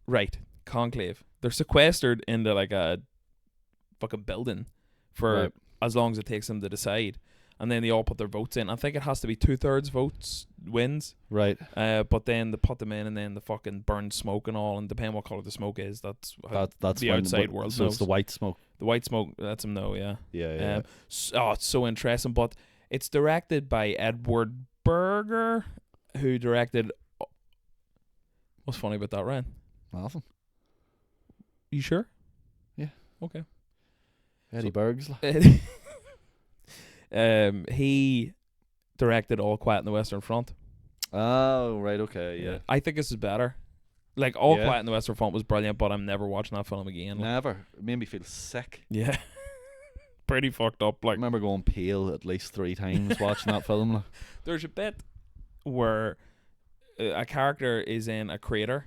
Speaker 2: Right. Conclave. They're sequestered into like a fucking building for
Speaker 1: Right.
Speaker 2: as long as it takes them to decide, and then they all put their votes in. I think it has to be 2/3 votes wins.
Speaker 1: Right.
Speaker 2: But then they put them in, and then the fucking burn smoke and all, and depending what color the smoke is, that's how
Speaker 1: That's
Speaker 2: the
Speaker 1: when
Speaker 2: outside world
Speaker 1: So
Speaker 2: knows.
Speaker 1: it's the white smoke.
Speaker 2: The white smoke lets them know. Yeah.
Speaker 1: Yeah.
Speaker 2: It's so interesting, but it's directed by Edward Berger, who directed. What's funny about that, Ryan?
Speaker 1: Awesome.
Speaker 2: You sure?
Speaker 1: Yeah.
Speaker 2: Okay.
Speaker 1: Eddie Bergs.
Speaker 2: He directed All Quiet on the Western Front.
Speaker 1: Oh, right. Okay. Yeah.
Speaker 2: I think this is better. Like, All
Speaker 1: Yeah.
Speaker 2: Quiet on the Western Front was brilliant, but I'm never watching that film again. Like,
Speaker 1: Never. It made me feel sick.
Speaker 2: yeah. Pretty fucked up.
Speaker 1: I
Speaker 2: Like,
Speaker 1: remember going pale at least 3 times watching that film. Like.
Speaker 2: there's a bit where a character is in a crater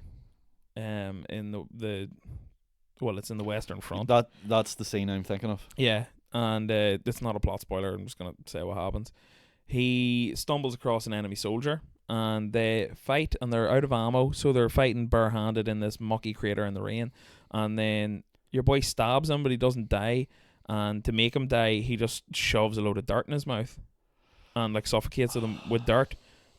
Speaker 2: in the well, it's in the Western Front.
Speaker 1: That's the scene I'm thinking of.
Speaker 2: Yeah, and it's not a plot spoiler. I'm just gonna say what happens. He stumbles across an enemy soldier, and they fight, and they're out of ammo, so they're fighting barehanded in this mucky crater in the rain. And then your boy stabs him, but he doesn't die. And to make him die, he just shoves a load of dirt in his mouth, and like suffocates him with dirt,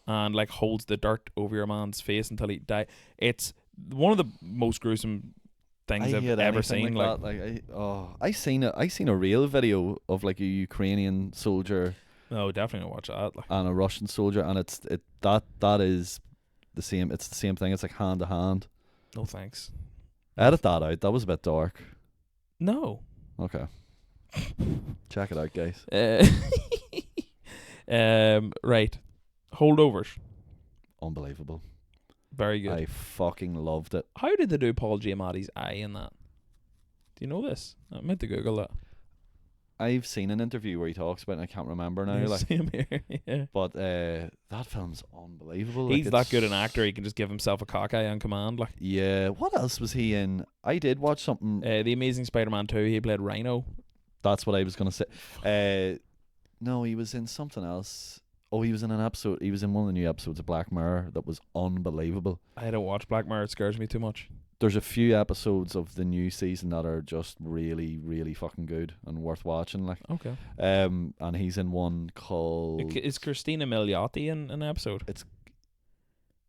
Speaker 2: and like holds the dirt over your man's face until he die. It's one of the most gruesome things I've
Speaker 1: hate
Speaker 2: ever
Speaker 1: anything
Speaker 2: seen.
Speaker 1: Like that. I seen a real video of like a Ukrainian soldier
Speaker 2: No, definitely don't watch that. Like,
Speaker 1: and a Russian soldier, and that is the same. It's the same thing. It's like hand to hand.
Speaker 2: no thanks.
Speaker 1: Edit that out. That was a bit dark.
Speaker 2: No.
Speaker 1: Okay. Check it out, guys.
Speaker 2: Right. Holdovers.
Speaker 1: Unbelievable.
Speaker 2: Very good.
Speaker 1: I fucking loved it.
Speaker 2: How did they do Paul Giamatti's eye in that? Do you know this? I meant to Google that.
Speaker 1: I've seen an interview where he talks about it, and I can't remember now.
Speaker 2: Yeah,
Speaker 1: Like,
Speaker 2: same here. Yeah.
Speaker 1: but that film's unbelievable.
Speaker 2: He's
Speaker 1: like,
Speaker 2: that good an actor. He can just give himself a cockeye on command. Like
Speaker 1: Yeah. What else was he in? I did watch something.
Speaker 2: The Amazing Spider-Man 2. He played Rhino.
Speaker 1: That's what I was gonna say. No, he was in something else. Oh, he was in an episode. He was in one of the new episodes of Black Mirror that was unbelievable.
Speaker 2: I don't watch Black Mirror. It scares me too much.
Speaker 1: There's a few episodes of the new season that are just really, really fucking good and worth watching. Like,
Speaker 2: Okay.
Speaker 1: and he's in one called.
Speaker 2: Is Christina Milioti in an episode?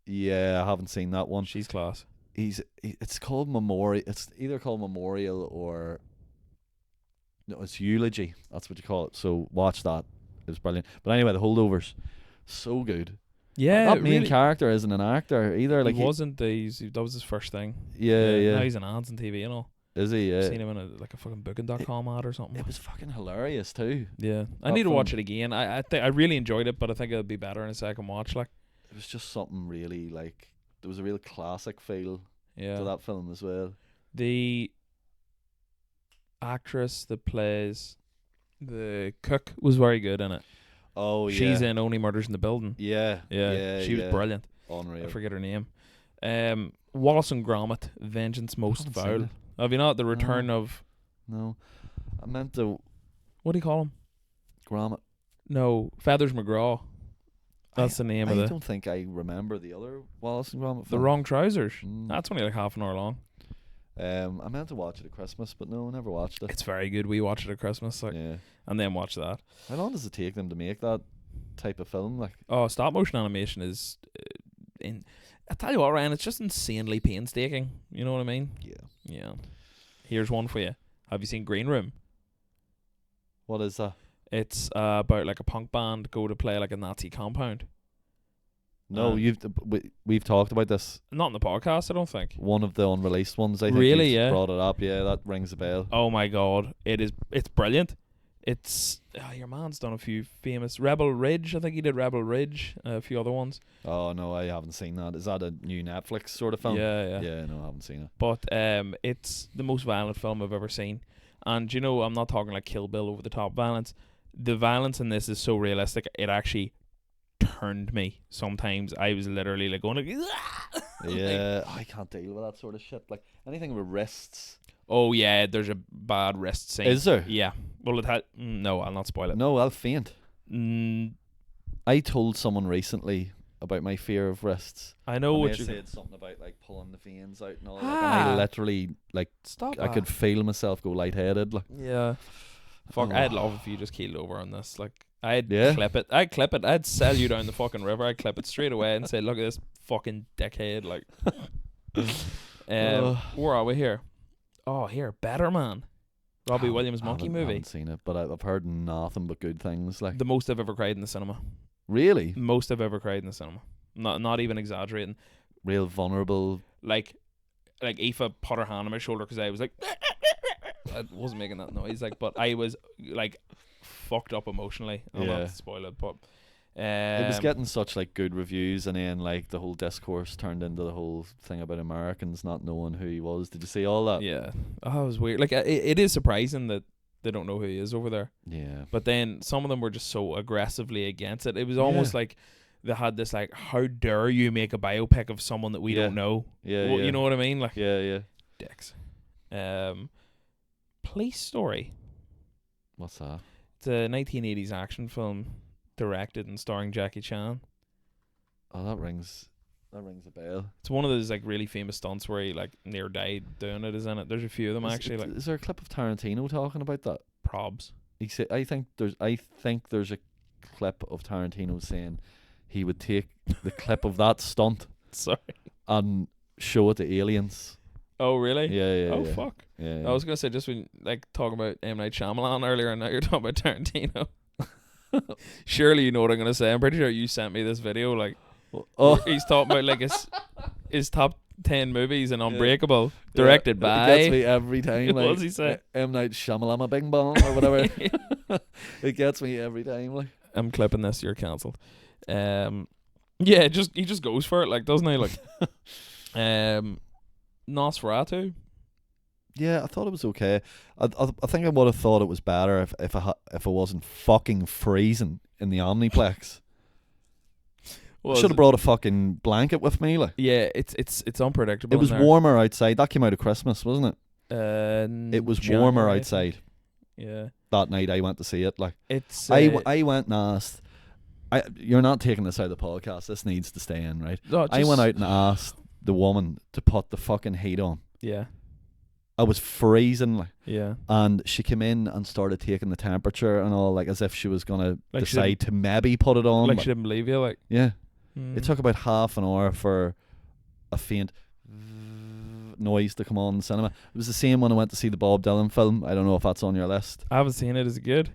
Speaker 1: Yeah, I haven't seen that one.
Speaker 2: She's class.
Speaker 1: It's called Memorial. It's either called Memorial or no, it's Eulogy. That's what you call it. So watch that. It was brilliant. But anyway, The Holdovers, so good.
Speaker 2: Yeah,
Speaker 1: That main character isn't an actor either. Like,
Speaker 2: he wasn't. That was his first thing.
Speaker 1: Yeah.
Speaker 2: Now he's in ads on TV and all.
Speaker 1: Is he? Yeah.
Speaker 2: I've seen him in a fucking Booking.com ad or something.
Speaker 1: It was fucking hilarious too.
Speaker 2: Yeah, I
Speaker 1: That
Speaker 2: need to watch
Speaker 1: film.
Speaker 2: it again. I think I really enjoyed it, but I think it'll be better in a second watch. Like,
Speaker 1: It was just something really like. There was a real classic feel
Speaker 2: yeah,
Speaker 1: to that film as well.
Speaker 2: the actress that plays the cook was very good in it.
Speaker 1: Oh yeah.
Speaker 2: She's in Only Murders in the Building.
Speaker 1: Yeah.
Speaker 2: She was brilliant.
Speaker 1: Unreal.
Speaker 2: I forget her name. Wallace and Gromit, Vengeance Most
Speaker 1: haven't seen
Speaker 2: Foul.
Speaker 1: it.
Speaker 2: Have you not? The Return of
Speaker 1: No, I meant to.
Speaker 2: what do you call him?
Speaker 1: Gromit.
Speaker 2: No, Feathers McGraw. That's the name
Speaker 1: I
Speaker 2: of the
Speaker 1: don't think I remember the other Wallace and Gromit
Speaker 2: the
Speaker 1: film.
Speaker 2: Wrong Trousers.
Speaker 1: Mm.
Speaker 2: That's only like half an hour long.
Speaker 1: I meant to watch it at Christmas, but no, I never watched it.
Speaker 2: It's very good. We watch it at Christmas, like,
Speaker 1: Yeah.
Speaker 2: and then watch that.
Speaker 1: How long does it take them to make that type of film? Like,
Speaker 2: Oh, stop motion animation is I tell you what, Ryan, it's just insanely painstaking. You know what I mean?
Speaker 1: yeah.
Speaker 2: Yeah. Here's one for you. Have you seen Green Room?
Speaker 1: What is that?
Speaker 2: It's about like a punk band go to play like a Nazi compound.
Speaker 1: No, we've talked about this.
Speaker 2: Not in the podcast, I don't think.
Speaker 1: One of the unreleased ones. I think
Speaker 2: Really?
Speaker 1: you've
Speaker 2: Yeah.
Speaker 1: brought it up. Yeah, that rings a bell.
Speaker 2: Oh my god, it's brilliant. It's your man's done a few famous Rebel Ridge. I think he did Rebel Ridge, a few other ones.
Speaker 1: Oh no, I haven't seen that. Is that a new Netflix sort of film?
Speaker 2: Yeah.
Speaker 1: Yeah, no, I haven't seen it.
Speaker 2: But it's the most violent film I've ever seen. And you know, I'm not talking like Kill Bill over the top violence. The violence in this is so realistic. It actually turned me. Sometimes I was literally like going like,
Speaker 1: Yeah, I can't deal with that sort of shit. Like anything with wrists.
Speaker 2: oh yeah, there's a bad wrist scene.
Speaker 1: Is there?
Speaker 2: Yeah. Well, it had. No, I'll not spoil it.
Speaker 1: No, I'll faint.
Speaker 2: Mm,
Speaker 1: I told someone recently about my fear of wrists.
Speaker 2: I know
Speaker 1: And
Speaker 2: what
Speaker 1: they
Speaker 2: you
Speaker 1: said something about like pulling the veins out and all that. And I literally like
Speaker 2: Stop.
Speaker 1: I could feel myself go lightheaded. Like,
Speaker 2: Yeah. Fuck,
Speaker 1: Oh.
Speaker 2: I'd love if you just keeled over on this. Like, I'd
Speaker 1: Yeah?
Speaker 2: clip it. I'd clip it. I'd sell you down the fucking river. I'd clip it straight away and say, look at this fucking dickhead. Like, where are we here? Oh, here, Better Man. Robbie Williams monkey
Speaker 1: I
Speaker 2: movie.
Speaker 1: haven't seen it, but I've heard nothing but good things. Like,
Speaker 2: The most I've ever cried in the cinema.
Speaker 1: really,
Speaker 2: Most I've ever cried in the cinema. Not even exaggerating.
Speaker 1: real vulnerable.
Speaker 2: Like Aoife put her hand on my shoulder because I was like, I wasn't making that noise. Like, but I was like fucked up emotionally. I'll
Speaker 1: Yeah.
Speaker 2: not spoil it, but
Speaker 1: It was getting such like good reviews, and then like the whole discourse turned into the whole thing about Americans not knowing who he was. Did you see all that?
Speaker 2: yeah. Oh, it was weird. Like, it is surprising that they don't know who he is over there.
Speaker 1: Yeah.
Speaker 2: But then some of them were just so aggressively against it. It was almost
Speaker 1: Yeah.
Speaker 2: like they had this like, how dare you make a biopic of someone that we
Speaker 1: Yeah.
Speaker 2: don't know?
Speaker 1: Yeah,
Speaker 2: Well,
Speaker 1: yeah.
Speaker 2: you know what I mean? Like,
Speaker 1: Yeah.
Speaker 2: dicks. Police Story.
Speaker 1: What's that?
Speaker 2: It's a 1980s action film directed and starring Jackie Chan.
Speaker 1: Oh, that rings a bell.
Speaker 2: It's one of those like really famous stunts where he like near died doing it. Is in it? There's a few of them actually. Like
Speaker 1: Is there a clip of Tarantino talking about that?
Speaker 2: probs.
Speaker 1: He said, I think there's a clip of Tarantino saying he would take the clip of that stunt
Speaker 2: Sorry.
Speaker 1: and show it to aliens.
Speaker 2: Oh really?
Speaker 1: Yeah.
Speaker 2: Oh
Speaker 1: yeah.
Speaker 2: fuck.
Speaker 1: Yeah.
Speaker 2: I was gonna say just when like talking about M Night Shyamalan earlier, and now you're talking about Tarantino. Surely you know what I'm gonna say. I'm pretty sure you sent me this video. Like,
Speaker 1: Oh,
Speaker 2: where he's talking about like his top 10 movies and Unbreakable, directed
Speaker 1: It
Speaker 2: by.
Speaker 1: gets me every time.
Speaker 2: What
Speaker 1: Like,
Speaker 2: does he say?
Speaker 1: M Night Shyamalan Bing Bong or whatever. It gets me every time. Like,
Speaker 2: I'm clipping this. You're cancelled. Yeah, he just goes for it, like, doesn't he? Like, Nosferatu.
Speaker 1: Yeah, I thought it was okay. I think I would have thought it was better if it wasn't fucking freezing in the Omniplex. I should have brought a fucking blanket with me. Like,
Speaker 2: Yeah, it's unpredictable.
Speaker 1: it was
Speaker 2: in there.
Speaker 1: warmer outside. That came out of Christmas, wasn't it? It was warmer
Speaker 2: January, I think.
Speaker 1: outside
Speaker 2: Yeah,
Speaker 1: that night. I went to see it. Like,
Speaker 2: it's.
Speaker 1: I went and asked. You're not taking this out of the podcast. This needs to stay in, right?
Speaker 2: no,
Speaker 1: I went out and asked the woman to put the fucking heat on.
Speaker 2: Yeah,
Speaker 1: I was freezing, like,
Speaker 2: yeah.
Speaker 1: and she came in and started taking the temperature and all, like as if she was gonna
Speaker 2: Like she
Speaker 1: decide to maybe put it on.
Speaker 2: Like
Speaker 1: but
Speaker 2: she didn't believe you. Like,
Speaker 1: yeah,
Speaker 2: mm.
Speaker 1: it took about half an hour for a faint noise to come on in the cinema. It was the same when I went to see the Bob Dylan film. I don't know if that's on your list.
Speaker 2: I haven't seen it. Is it good?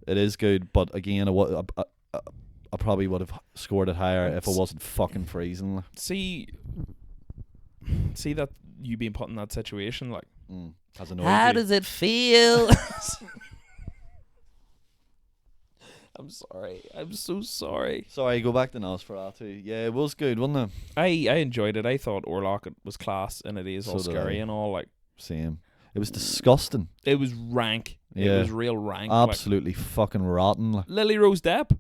Speaker 1: It is good, but again, I probably would have scored it higher if it wasn't fucking freezing. Like.
Speaker 2: See that you being put in that situation, like.
Speaker 1: Has annoyed
Speaker 2: How
Speaker 1: you.
Speaker 2: does it feel? I'm sorry. I'm so sorry.
Speaker 1: Sorry, go back to Nosferatu. Yeah, it was good, wasn't it?
Speaker 2: I enjoyed it. I thought Orlok was class, and it is all
Speaker 1: So did
Speaker 2: scary
Speaker 1: I.
Speaker 2: and all. Like,
Speaker 1: Same. It was disgusting.
Speaker 2: it was rank.
Speaker 1: Yeah.
Speaker 2: It was real rank.
Speaker 1: Absolutely fucking rotten. Like.
Speaker 2: Like, Lily Rose Depp,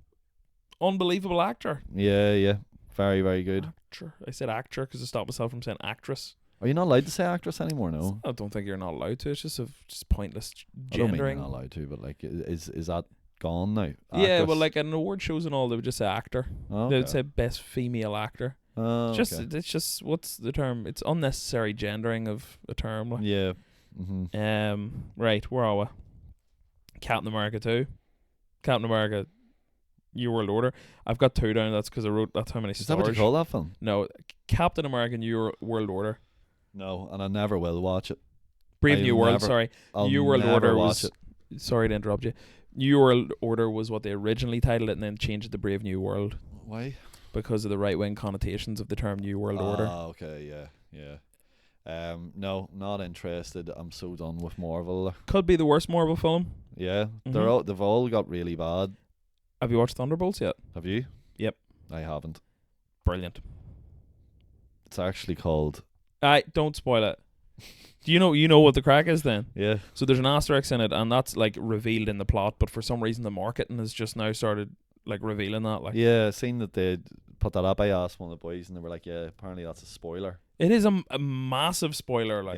Speaker 2: unbelievable actor.
Speaker 1: Yeah. Very, very good.
Speaker 2: Actor. I said actor because I stopped myself from saying actress.
Speaker 1: Are you not allowed to say actress anymore? No.
Speaker 2: I don't think you're not allowed to. It's just pointless
Speaker 1: I don't mean you're
Speaker 2: gendering.
Speaker 1: not allowed to, but like, is that gone now?
Speaker 2: Yeah,
Speaker 1: Actress?
Speaker 2: well, like in award shows and all, they would just say actor.
Speaker 1: Oh,
Speaker 2: They
Speaker 1: okay.
Speaker 2: would say best female actor.
Speaker 1: Oh,
Speaker 2: It's just what's the term? It's unnecessary gendering of a term. Like.
Speaker 1: yeah. Mm-hmm.
Speaker 2: Right, where are we? Captain America 2. Captain America New World Order. I've got 2 down. That's because I wrote that's how many
Speaker 1: Is
Speaker 2: stars.
Speaker 1: that what you call that film?
Speaker 2: No, Captain America New World Order.
Speaker 1: No, and I never will watch it.
Speaker 2: Brave
Speaker 1: I'll
Speaker 2: New World.
Speaker 1: never-
Speaker 2: Sorry,
Speaker 1: I'll
Speaker 2: New World
Speaker 1: never
Speaker 2: Order
Speaker 1: watch
Speaker 2: was.
Speaker 1: it.
Speaker 2: Sorry to interrupt you. New World Order was what they originally titled it, and then changed it to Brave New World
Speaker 1: Why?
Speaker 2: because of the right wing connotations of the term New World Order.
Speaker 1: Oh, okay, yeah. No, not interested. I'm so done with Marvel.
Speaker 2: Could be the worst Marvel film.
Speaker 1: Yeah,
Speaker 2: Mhm.
Speaker 1: they've all got really bad.
Speaker 2: Have you watched Thunderbolts yet?
Speaker 1: Have you?
Speaker 2: Yep.
Speaker 1: I haven't.
Speaker 2: Brilliant.
Speaker 1: It's actually called.
Speaker 2: Don't spoil it. Do you know what the crack is then?
Speaker 1: Yeah.
Speaker 2: So there's an asterisk in it, and that's like revealed in the plot. But for some reason, the marketing has just now started like revealing that. Like,
Speaker 1: Yeah, I seen that they put that up. I asked one of the boys, and they were like, "Yeah, apparently that's a spoiler."
Speaker 2: it is a massive spoiler. Like,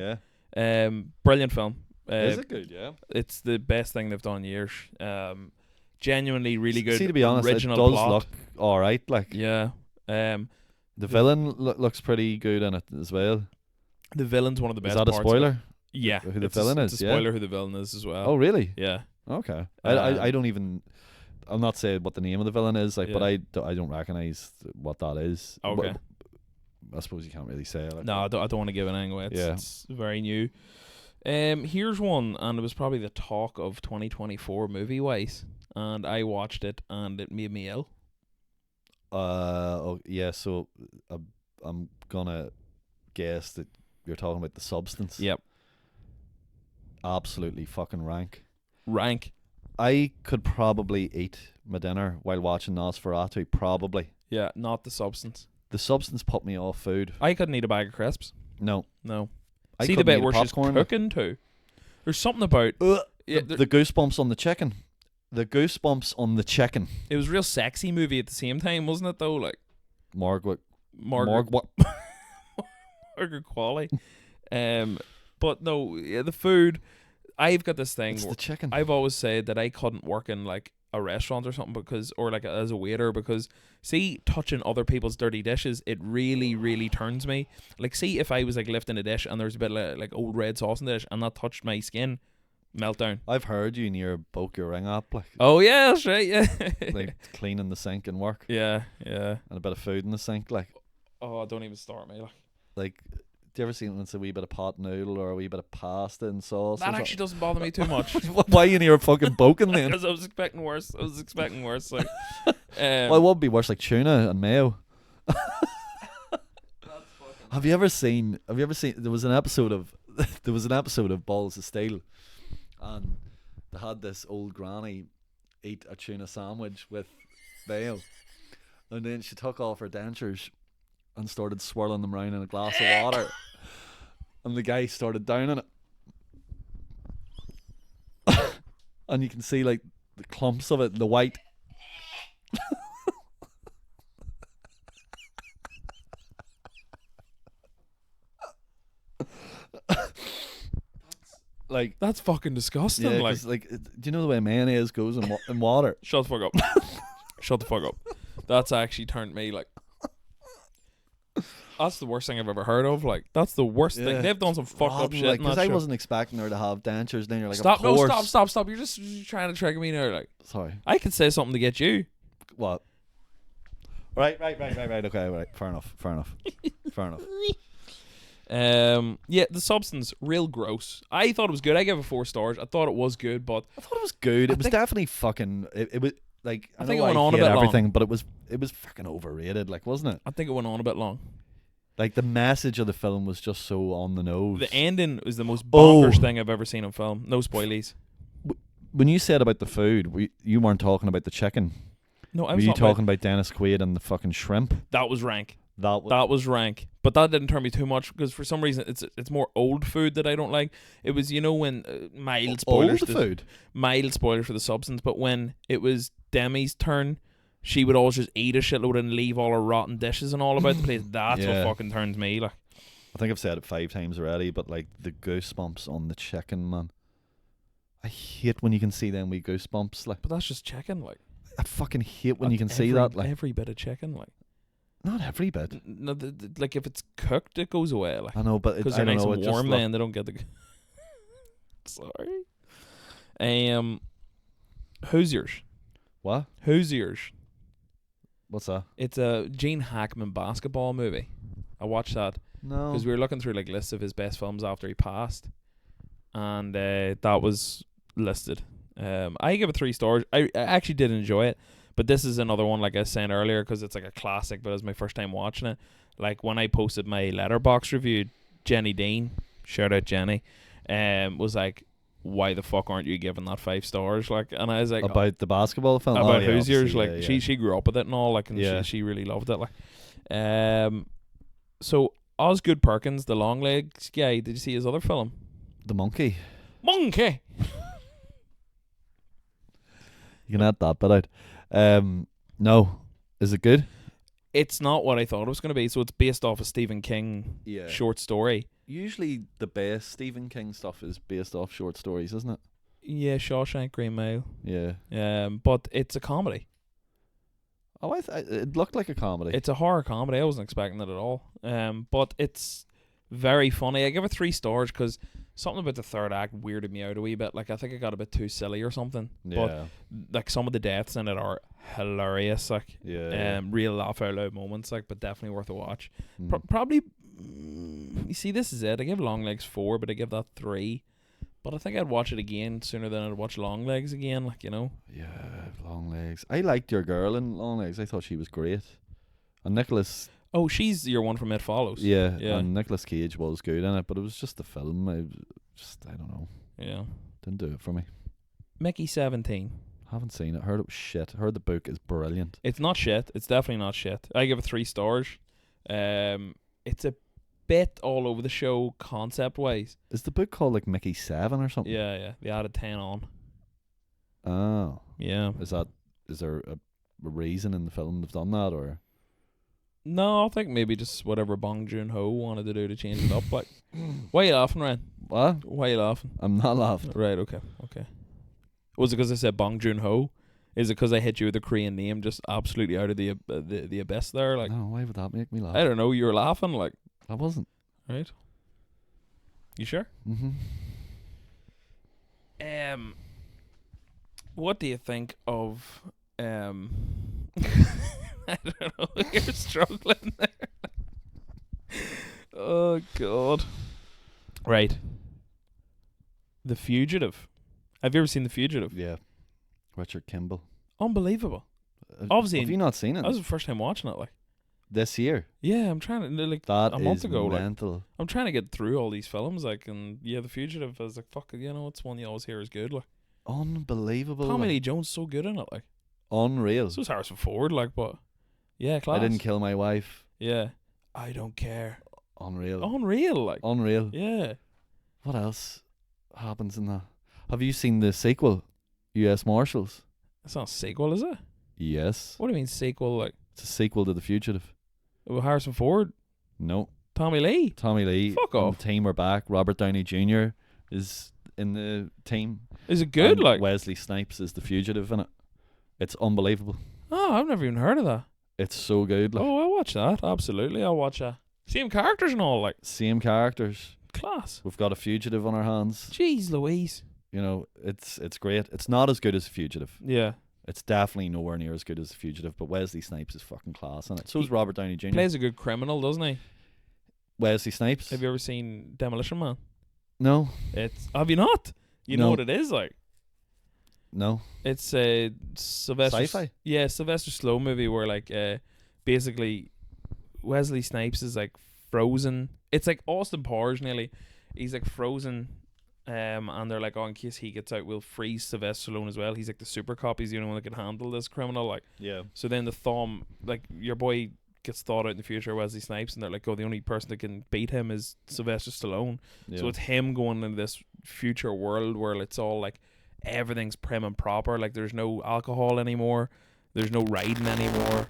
Speaker 1: Yeah.
Speaker 2: Brilliant film.
Speaker 1: Is it good? Yeah.
Speaker 2: It's the best thing they've done in years. Genuinely really good.
Speaker 1: See, to be honest, it
Speaker 2: original
Speaker 1: does
Speaker 2: plot.
Speaker 1: look all right. Like
Speaker 2: Yeah.
Speaker 1: the villain looks pretty good in it as well.
Speaker 2: The villain's one of the
Speaker 1: Is
Speaker 2: best.
Speaker 1: that a
Speaker 2: parts of it.
Speaker 1: spoiler?
Speaker 2: Yeah.
Speaker 1: Who the
Speaker 2: it's
Speaker 1: villain
Speaker 2: it's
Speaker 1: is,
Speaker 2: a
Speaker 1: yeah.
Speaker 2: spoiler who the villain is as well.
Speaker 1: Oh, really?
Speaker 2: Yeah.
Speaker 1: Okay.
Speaker 2: Um,
Speaker 1: I don't even. I'm not saying what the name of the villain is, like, but
Speaker 2: Yeah.
Speaker 1: I don't recognize what that is.
Speaker 2: Okay.
Speaker 1: But I suppose you can't really say. Like,
Speaker 2: No, I don't want to give it anyway.
Speaker 1: Yeah.
Speaker 2: It's very new. Here's one, and it was probably the talk of 2024 movie wise, and I watched it, and it made me ill.
Speaker 1: Oh yeah. So I'm gonna guess that you're talking about The Substance.
Speaker 2: Yep.
Speaker 1: Absolutely fucking rank.
Speaker 2: Rank.
Speaker 1: I could probably eat my dinner while watching Nosferatu. Probably.
Speaker 2: Yeah, not The Substance.
Speaker 1: The Substance put me off food.
Speaker 2: I couldn't eat a bag of crisps.
Speaker 1: No.
Speaker 2: No.
Speaker 1: I
Speaker 2: See the
Speaker 1: couldn't
Speaker 2: bit
Speaker 1: eat
Speaker 2: where she's
Speaker 1: popcorn.
Speaker 2: cooking too. There's something about yeah,
Speaker 1: The goosebumps on the chicken. The goosebumps on the chicken.
Speaker 2: it was a real sexy movie at the same time, wasn't it? Though, like
Speaker 1: Margaret.
Speaker 2: Margaret Margaret Qualley. But no, yeah, the food. I've got this thing.
Speaker 1: It's
Speaker 2: where
Speaker 1: the chicken.
Speaker 2: I've always said that I couldn't work in like a restaurant or something or like as a waiter because see, touching other people's dirty dishes, it really, really turns me. Like, see if I was like lifting a dish and there's a bit of like old red sauce in the dish and that touched my skin, meltdown.
Speaker 1: I've heard you near bulk your ring up, like
Speaker 2: Oh yeah, that's right. Yeah.
Speaker 1: like cleaning the sink and work,
Speaker 2: yeah.
Speaker 1: and a bit of food in the sink, like
Speaker 2: Oh, don't even start me.
Speaker 1: like. Do you ever see when it's a wee bit of pot noodle or a wee bit of pasta and sauce?
Speaker 2: That actually doesn't bother me too much.
Speaker 1: Why you near fucking boking then?
Speaker 2: Because I was expecting worse. Like,
Speaker 1: Well, it would be worse, like tuna and mayo. Have you ever seen? There was an episode of Balls of Steel, and they had this old granny eat a tuna sandwich with mayo, and then she took off her dentures and started swirling them around in a glass of water, and the guy started downing it, and you can see like the clumps of it, the white. Like,
Speaker 2: That's fucking disgusting.
Speaker 1: yeah,
Speaker 2: like,
Speaker 1: 'cause, like, do you know the way mayonnaise goes in water?
Speaker 2: shut the fuck up. Shut the fuck up. That's actually turned me like. That's the worst thing I've ever heard of. Like, that's the worst thing.
Speaker 1: Yeah.
Speaker 2: They've done some fucked up
Speaker 1: Rotten,
Speaker 2: shit.
Speaker 1: like,
Speaker 2: in
Speaker 1: because
Speaker 2: that
Speaker 1: I
Speaker 2: show.
Speaker 1: wasn't expecting her to have dentures. Then you're like,
Speaker 2: Stop!
Speaker 1: of
Speaker 2: No,
Speaker 1: course.
Speaker 2: stop! You're just trying to trick me now. Like,
Speaker 1: Sorry.
Speaker 2: I could say something to get you.
Speaker 1: What? Right. Okay, right. Fair enough.
Speaker 2: Yeah, the substance, real gross. I thought it was good. I gave it 4 stars. I thought it was good, but
Speaker 1: I thought it was good.
Speaker 2: I
Speaker 1: It was
Speaker 2: think-
Speaker 1: definitely fucking. It was like I
Speaker 2: think
Speaker 1: know
Speaker 2: it went
Speaker 1: I
Speaker 2: on a
Speaker 1: hate
Speaker 2: bit long.
Speaker 1: everything, but it was fucking overrated. Like, wasn't it?
Speaker 2: I think it went on a bit long.
Speaker 1: Like, the message of the film was just so on the nose.
Speaker 2: The ending was the most
Speaker 1: Oh.
Speaker 2: bonkers thing I've ever seen on film. No spoilies.
Speaker 1: When you said about the food, you weren't talking about the chicken.
Speaker 2: No, I
Speaker 1: Were
Speaker 2: was
Speaker 1: you
Speaker 2: not about-
Speaker 1: talking about Dennis Quaid and the fucking shrimp?
Speaker 2: That was rank.
Speaker 1: That was
Speaker 2: That was rank, but that didn't turn me too much because for some reason it's more old food that I don't like. It was when mild spoilers,
Speaker 1: old food.
Speaker 2: mild spoilers for the substance, but when it was Demi's turn, she would always just eat a shitload and leave all her rotten dishes and all about the place. That's
Speaker 1: Yeah.
Speaker 2: what fucking turns me like.
Speaker 1: I think I've said it 5 times already, but like the goosebumps on the chicken, man. I hate when you can see them wee goosebumps. Like,
Speaker 2: But that's just chicken, like.
Speaker 1: I fucking hate when you can
Speaker 2: That's
Speaker 1: see that. Like,
Speaker 2: every bit of chicken, like.
Speaker 1: not every bit.
Speaker 2: No, like if it's cooked, it goes away, like.
Speaker 1: I know, but
Speaker 2: Because
Speaker 1: I
Speaker 2: they're
Speaker 1: don't
Speaker 2: nice
Speaker 1: know.
Speaker 2: and
Speaker 1: It just
Speaker 2: warm,
Speaker 1: look-
Speaker 2: then they don't get the. Sorry. Who's yours?
Speaker 1: What?
Speaker 2: Who's yours?
Speaker 1: What's that?
Speaker 2: It's a Gene Hackman basketball movie. I watched that
Speaker 1: No.
Speaker 2: because we were looking through like lists of his best films after he passed, and that was listed. I give it 3 stars. I actually did enjoy it, but this is another one like I was saying earlier because it's like a classic. But it was my first time watching it. Like when I posted my Letterboxd review, Jenny Dean, shout out Jenny, was like, "Why the fuck aren't you giving that 5 stars?" Like, and I was like,
Speaker 1: about the basketball film.
Speaker 2: about
Speaker 1: Oh, yeah,
Speaker 2: Who's Yours,
Speaker 1: obviously,
Speaker 2: like
Speaker 1: yeah.
Speaker 2: she grew up with it and all, like, and
Speaker 1: Yeah.
Speaker 2: she really loved it, like. So Osgood Perkins, the long legs guy, did you see his other film,
Speaker 1: The monkey.
Speaker 2: Monkey?
Speaker 1: You can add that bit out. No, is it good?
Speaker 2: It's not what I thought it was going to be. So it's based off a Stephen King
Speaker 1: Yeah.
Speaker 2: short story.
Speaker 1: Usually the best Stephen King stuff is based off short stories, isn't it?
Speaker 2: Yeah, Shawshank, Green Mile.
Speaker 1: Yeah.
Speaker 2: But it's a comedy.
Speaker 1: Oh, it looked like a comedy.
Speaker 2: It's a horror comedy. I wasn't expecting it at all. But it's very funny. I give it 3 stars because something about the third act weirded me out a wee bit. Like, I think it got a bit too silly or something. But
Speaker 1: yeah.
Speaker 2: like some of the deaths in it are hilarious. Like,
Speaker 1: Yeah.
Speaker 2: real laugh out loud moments. Like, but definitely worth a watch.
Speaker 1: Mm.
Speaker 2: Probably. You see, this is it. I give Long Legs 4, but I give that 3. But I think I'd watch it again sooner than I'd watch Long Legs again. Like,
Speaker 1: Yeah, Long Legs. I liked your girl in Long Legs. I thought she was great. And Nicholas,
Speaker 2: Oh, she's your one from It Follows.
Speaker 1: yeah,
Speaker 2: Yeah.
Speaker 1: and Nicholas Cage was good in it, but it was just the film. I don't know,
Speaker 2: Yeah.
Speaker 1: didn't do it for me.
Speaker 2: Mickey 17.
Speaker 1: Haven't seen it. Heard it was shit. Heard the book is brilliant.
Speaker 2: It's not shit. It's definitely not shit. I give it 3 stars. It's a bit all over the show concept wise.
Speaker 1: Is the book called like Mickey 7 or something?
Speaker 2: Yeah. They added 10 on.
Speaker 1: Oh,
Speaker 2: Yeah.
Speaker 1: is there a reason in the film they've done that, or?
Speaker 2: No, I think maybe just whatever Bong Joon-ho wanted to do to change it up. Like, why are you laughing, Ryan?
Speaker 1: What?
Speaker 2: Why are you laughing?
Speaker 1: I'm not laughing.
Speaker 2: Right, okay. Was it because I said Bong Joon-ho? Is it because I hit you with a Korean name just absolutely out of the abyss there? Like,
Speaker 1: No, why would that make me laugh?
Speaker 2: I don't know, you were laughing, like,
Speaker 1: I wasn't.
Speaker 2: right? You sure?
Speaker 1: Mm-hmm.
Speaker 2: What do you think of I don't know, you're struggling there. Oh god. Right. The Fugitive. Have you ever seen The Fugitive?
Speaker 1: Yeah. Richard Kimball.
Speaker 2: Unbelievable. Obviously-
Speaker 1: have you not seen it
Speaker 2: That was the first time watching it, like.
Speaker 1: this year?
Speaker 2: Yeah, I'm trying to like
Speaker 1: That
Speaker 2: a month
Speaker 1: is
Speaker 2: ago, like
Speaker 1: mental.
Speaker 2: I'm trying to get through all these films, like, and yeah, The Fugitive. I was like, fuck it, it's one you always hear is good, like.
Speaker 1: Unbelievable.
Speaker 2: Tommy
Speaker 1: like,
Speaker 2: Lee Jones so good in it, like.
Speaker 1: unreal.
Speaker 2: So was Harrison Ford, like, but yeah, class.
Speaker 1: I didn't kill my wife.
Speaker 2: Yeah, I don't care.
Speaker 1: Unreal.
Speaker 2: Unreal, like.
Speaker 1: Unreal.
Speaker 2: Yeah.
Speaker 1: What else happens in that? Have you seen the sequel? U.S. Marshals.
Speaker 2: It's not a sequel, is it?
Speaker 1: Yes.
Speaker 2: What do you mean sequel? Like,
Speaker 1: It's a sequel to The Fugitive.
Speaker 2: with Harrison Ford,
Speaker 1: No.
Speaker 2: Tommy Lee.
Speaker 1: Tommy Lee
Speaker 2: Fuck
Speaker 1: and
Speaker 2: off.
Speaker 1: the team are back. Robert Downey Jr. is in the team.
Speaker 2: Is it good?
Speaker 1: And
Speaker 2: Like,
Speaker 1: Wesley Snipes is the fugitive in it. It's unbelievable.
Speaker 2: oh, I've never even heard of that.
Speaker 1: It's so good. Like,
Speaker 2: Oh, I'll watch that. Absolutely, I'll watch that. Same characters and all, like,
Speaker 1: same characters.
Speaker 2: class.
Speaker 1: We've got a fugitive on our hands.
Speaker 2: Jeez Louise.
Speaker 1: You know, it's great. It's not as good as Fugitive.
Speaker 2: Yeah.
Speaker 1: It's definitely nowhere near as good as Fugitive, but Wesley Snipes is fucking class in it. So is Robert Downey Jr.
Speaker 2: Plays a good criminal, doesn't he?
Speaker 1: Wesley Snipes?
Speaker 2: Have you ever seen Demolition Man?
Speaker 1: No.
Speaker 2: It's have you not? You know
Speaker 1: No.
Speaker 2: what it is like?
Speaker 1: No.
Speaker 2: It's Sylvester.
Speaker 1: Sci-fi?
Speaker 2: Yeah, Sylvester Stallone movie where like basically Wesley Snipes is like frozen. It's like Austin Powers nearly. He's like frozen. And they're like, oh, in case he gets out, we'll freeze Sylvester Stallone as well. He's like the super cop. He's the only one that can handle this criminal. Like,
Speaker 1: Yeah.
Speaker 2: so then the thumb, like your boy gets thought out in the future, Wesley Snipes, and they're like, oh, the only person that can beat him is Sylvester Stallone.
Speaker 1: Yeah.
Speaker 2: So it's him going into this future world where it's all like everything's prim and proper. Like there's no alcohol anymore, there's no riding anymore.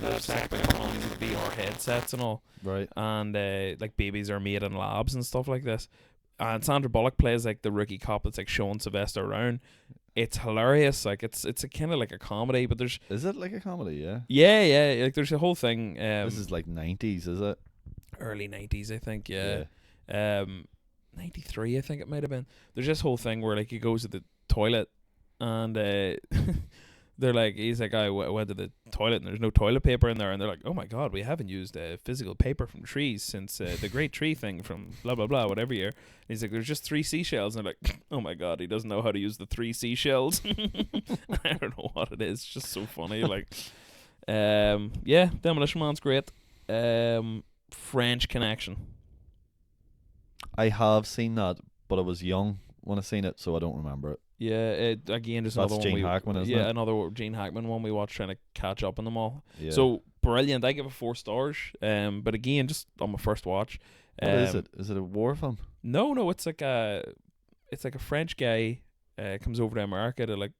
Speaker 2: There's like VR headsets and all,
Speaker 1: Right.
Speaker 2: and like babies are made in labs and stuff like this. And Sandra Bullock plays like the rookie cop that's like showing Sylvester around. It's hilarious. Like it's a kind of like a comedy, but there's
Speaker 1: Is it like a comedy? Yeah.
Speaker 2: yeah like there's a whole thing.
Speaker 1: This is like 90s, is it?
Speaker 2: Early 90s, I think. Yeah. 93, I think it might have been. There's this whole thing where like he goes to the toilet and they're like, he's like, I went to the toilet and there's no toilet paper in there, and they're like, oh my god, we haven't used physical paper from trees since the great tree thing from blah blah blah whatever year. And he's like, there's just 3 seashells, and they're like, oh my god, he doesn't know how to use the 3 seashells. I don't know what it is. It's just so funny. Like, yeah, Demolition Man's great. French Connection.
Speaker 1: I have seen that, but I was young when I seen it, so I don't remember it.
Speaker 2: Yeah, again, just
Speaker 1: That's
Speaker 2: another
Speaker 1: Gene
Speaker 2: one.
Speaker 1: Hackman, isn't
Speaker 2: yeah,
Speaker 1: it?
Speaker 2: another Gene Hackman one we watched trying to catch up on them all.
Speaker 1: Yeah.
Speaker 2: So brilliant. I give it 4 stars. But again, just on my first watch.
Speaker 1: What is it? Is it a war film?
Speaker 2: No, it's like a French guy comes over to America to like.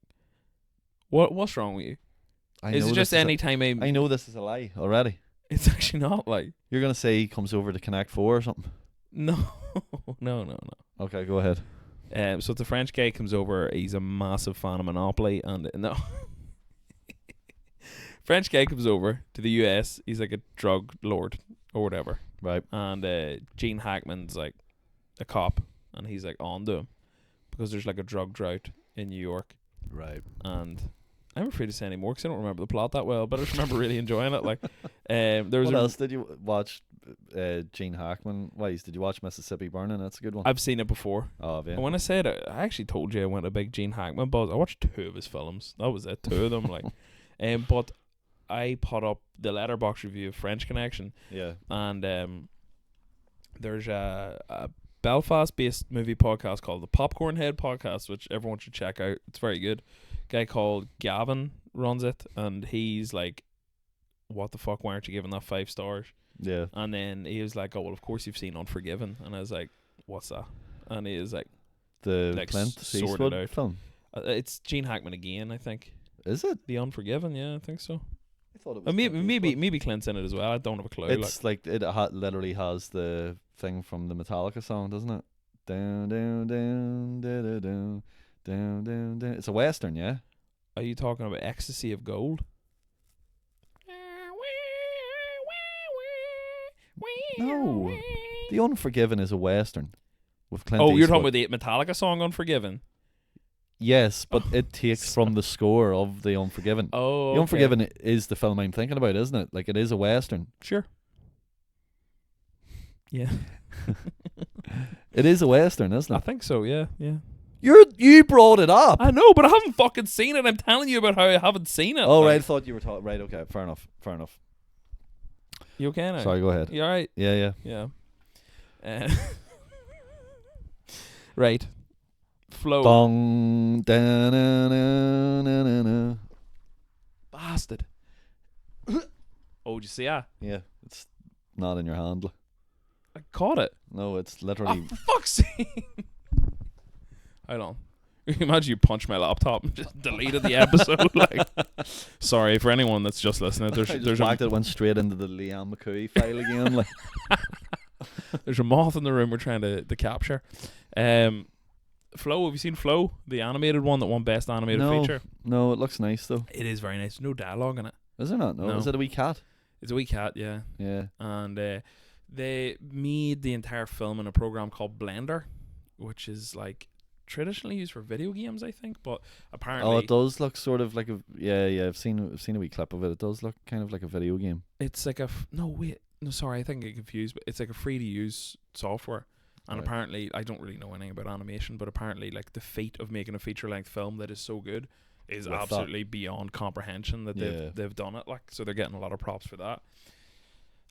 Speaker 2: What's wrong with you?
Speaker 1: Is
Speaker 2: it just any time
Speaker 1: I know this is a lie already.
Speaker 2: It's actually not like.
Speaker 1: You're gonna say he comes over to Connect 4 or something?
Speaker 2: No, no.
Speaker 1: Okay, go ahead.
Speaker 2: So the French guy comes over. He's a massive fan of Monopoly, and no, French guy comes over to the US. He's like a drug lord or whatever,
Speaker 1: Right.
Speaker 2: and Gene Hackman's like a cop, and he's like on to him because there's like a drug drought in New York,
Speaker 1: Right.
Speaker 2: and I'm afraid to say any more because I don't remember the plot that well, but I just remember really enjoying it. Like, there was
Speaker 1: What else did you watch? Gene Hackman wise, did you watch Mississippi Burning? That's a good one.
Speaker 2: I've seen it before.
Speaker 1: Oh, yeah.
Speaker 2: And when I said it, I actually told you I went a big Gene Hackman buzz. I watched 2 of his films. That was it, 2 of them. Like, but I put up the letterbox review of French Connection,
Speaker 1: Yeah.
Speaker 2: and there's a Belfast-based movie podcast called the Popcorn Head Podcast, which everyone should check out. It's very good. A guy called Gavin runs it, and he's like, "What the fuck? Why aren't you giving that 5 stars?"
Speaker 1: Yeah.
Speaker 2: And then he was like, "Oh well, of course you've seen Unforgiven," and I was like, "What's that?" And he was like,
Speaker 1: The
Speaker 2: like,
Speaker 1: Clint
Speaker 2: sorted
Speaker 1: Eastwood
Speaker 2: out.
Speaker 1: film.
Speaker 2: "It's Gene Hackman again, I think."
Speaker 1: Is it?
Speaker 2: The Unforgiven, yeah, I think so.
Speaker 1: I thought it was.
Speaker 2: Maybe Clint's in it as well. I don't have a clue.
Speaker 1: It's like it literally has the thing from the Metallica song, doesn't it? Down, down, down, da, da, down, down, down, down. It's a western, yeah.
Speaker 2: Are you talking about Ecstasy of Gold?
Speaker 1: No, The Unforgiven is a western with Clint.
Speaker 2: Oh, you're talking
Speaker 1: Eastwood.
Speaker 2: about the Metallica song Unforgiven?
Speaker 1: Yes, but it takes from the score of The Unforgiven.
Speaker 2: Oh,
Speaker 1: The Unforgiven is the film I'm thinking about, isn't it? Like, it is a western.
Speaker 2: Sure. Yeah.
Speaker 1: It is a western, isn't
Speaker 2: I
Speaker 1: it?
Speaker 2: think so, yeah.
Speaker 1: You brought it up.
Speaker 2: I know, but I haven't fucking seen it. I'm telling you about how I haven't seen it.
Speaker 1: Oh,
Speaker 2: like.
Speaker 1: right. I thought you were talking. Right. Okay. Fair enough.
Speaker 2: You okay now?
Speaker 1: Sorry. Go ahead.
Speaker 2: You alright?
Speaker 1: Yeah.
Speaker 2: Yeah. Right. Flow.
Speaker 1: Bong. Da-na-na-na-na-na.
Speaker 2: Bastard. Oh, did you see that?
Speaker 1: Yeah. It's not in your hand.
Speaker 2: I caught it.
Speaker 1: No, it's
Speaker 2: Oh,
Speaker 1: literally.
Speaker 2: for fuck's sake. Hold on. Imagine you punch my laptop and just deleted the episode. Like, sorry for anyone that's just listening.
Speaker 1: I just whacked it, went straight into the Liam McCooey file again. Like,
Speaker 2: there's a moth in the room we're trying to capture. Flow, have you seen Flow? The animated one that won Best Animated Feature?
Speaker 1: No, it looks nice though.
Speaker 2: It is very nice. No dialogue in it.
Speaker 1: Is there not? No. Is it a wee cat?
Speaker 2: It's a wee cat, yeah.
Speaker 1: Yeah.
Speaker 2: And they made the entire film in a program called Blender, which is like traditionally used for video games, I think, but apparently
Speaker 1: it does look sort of like a I've seen a wee clip of it. It does look kind of like a video game.
Speaker 2: It's like I think I confused, but it's like a free to use software. And
Speaker 1: right.
Speaker 2: Apparently, I don't really know anything about animation, but apparently, like, the feat of making a feature length film that is so good is absolutely beyond comprehension that they've done it. Like, so they're getting a lot of props for that.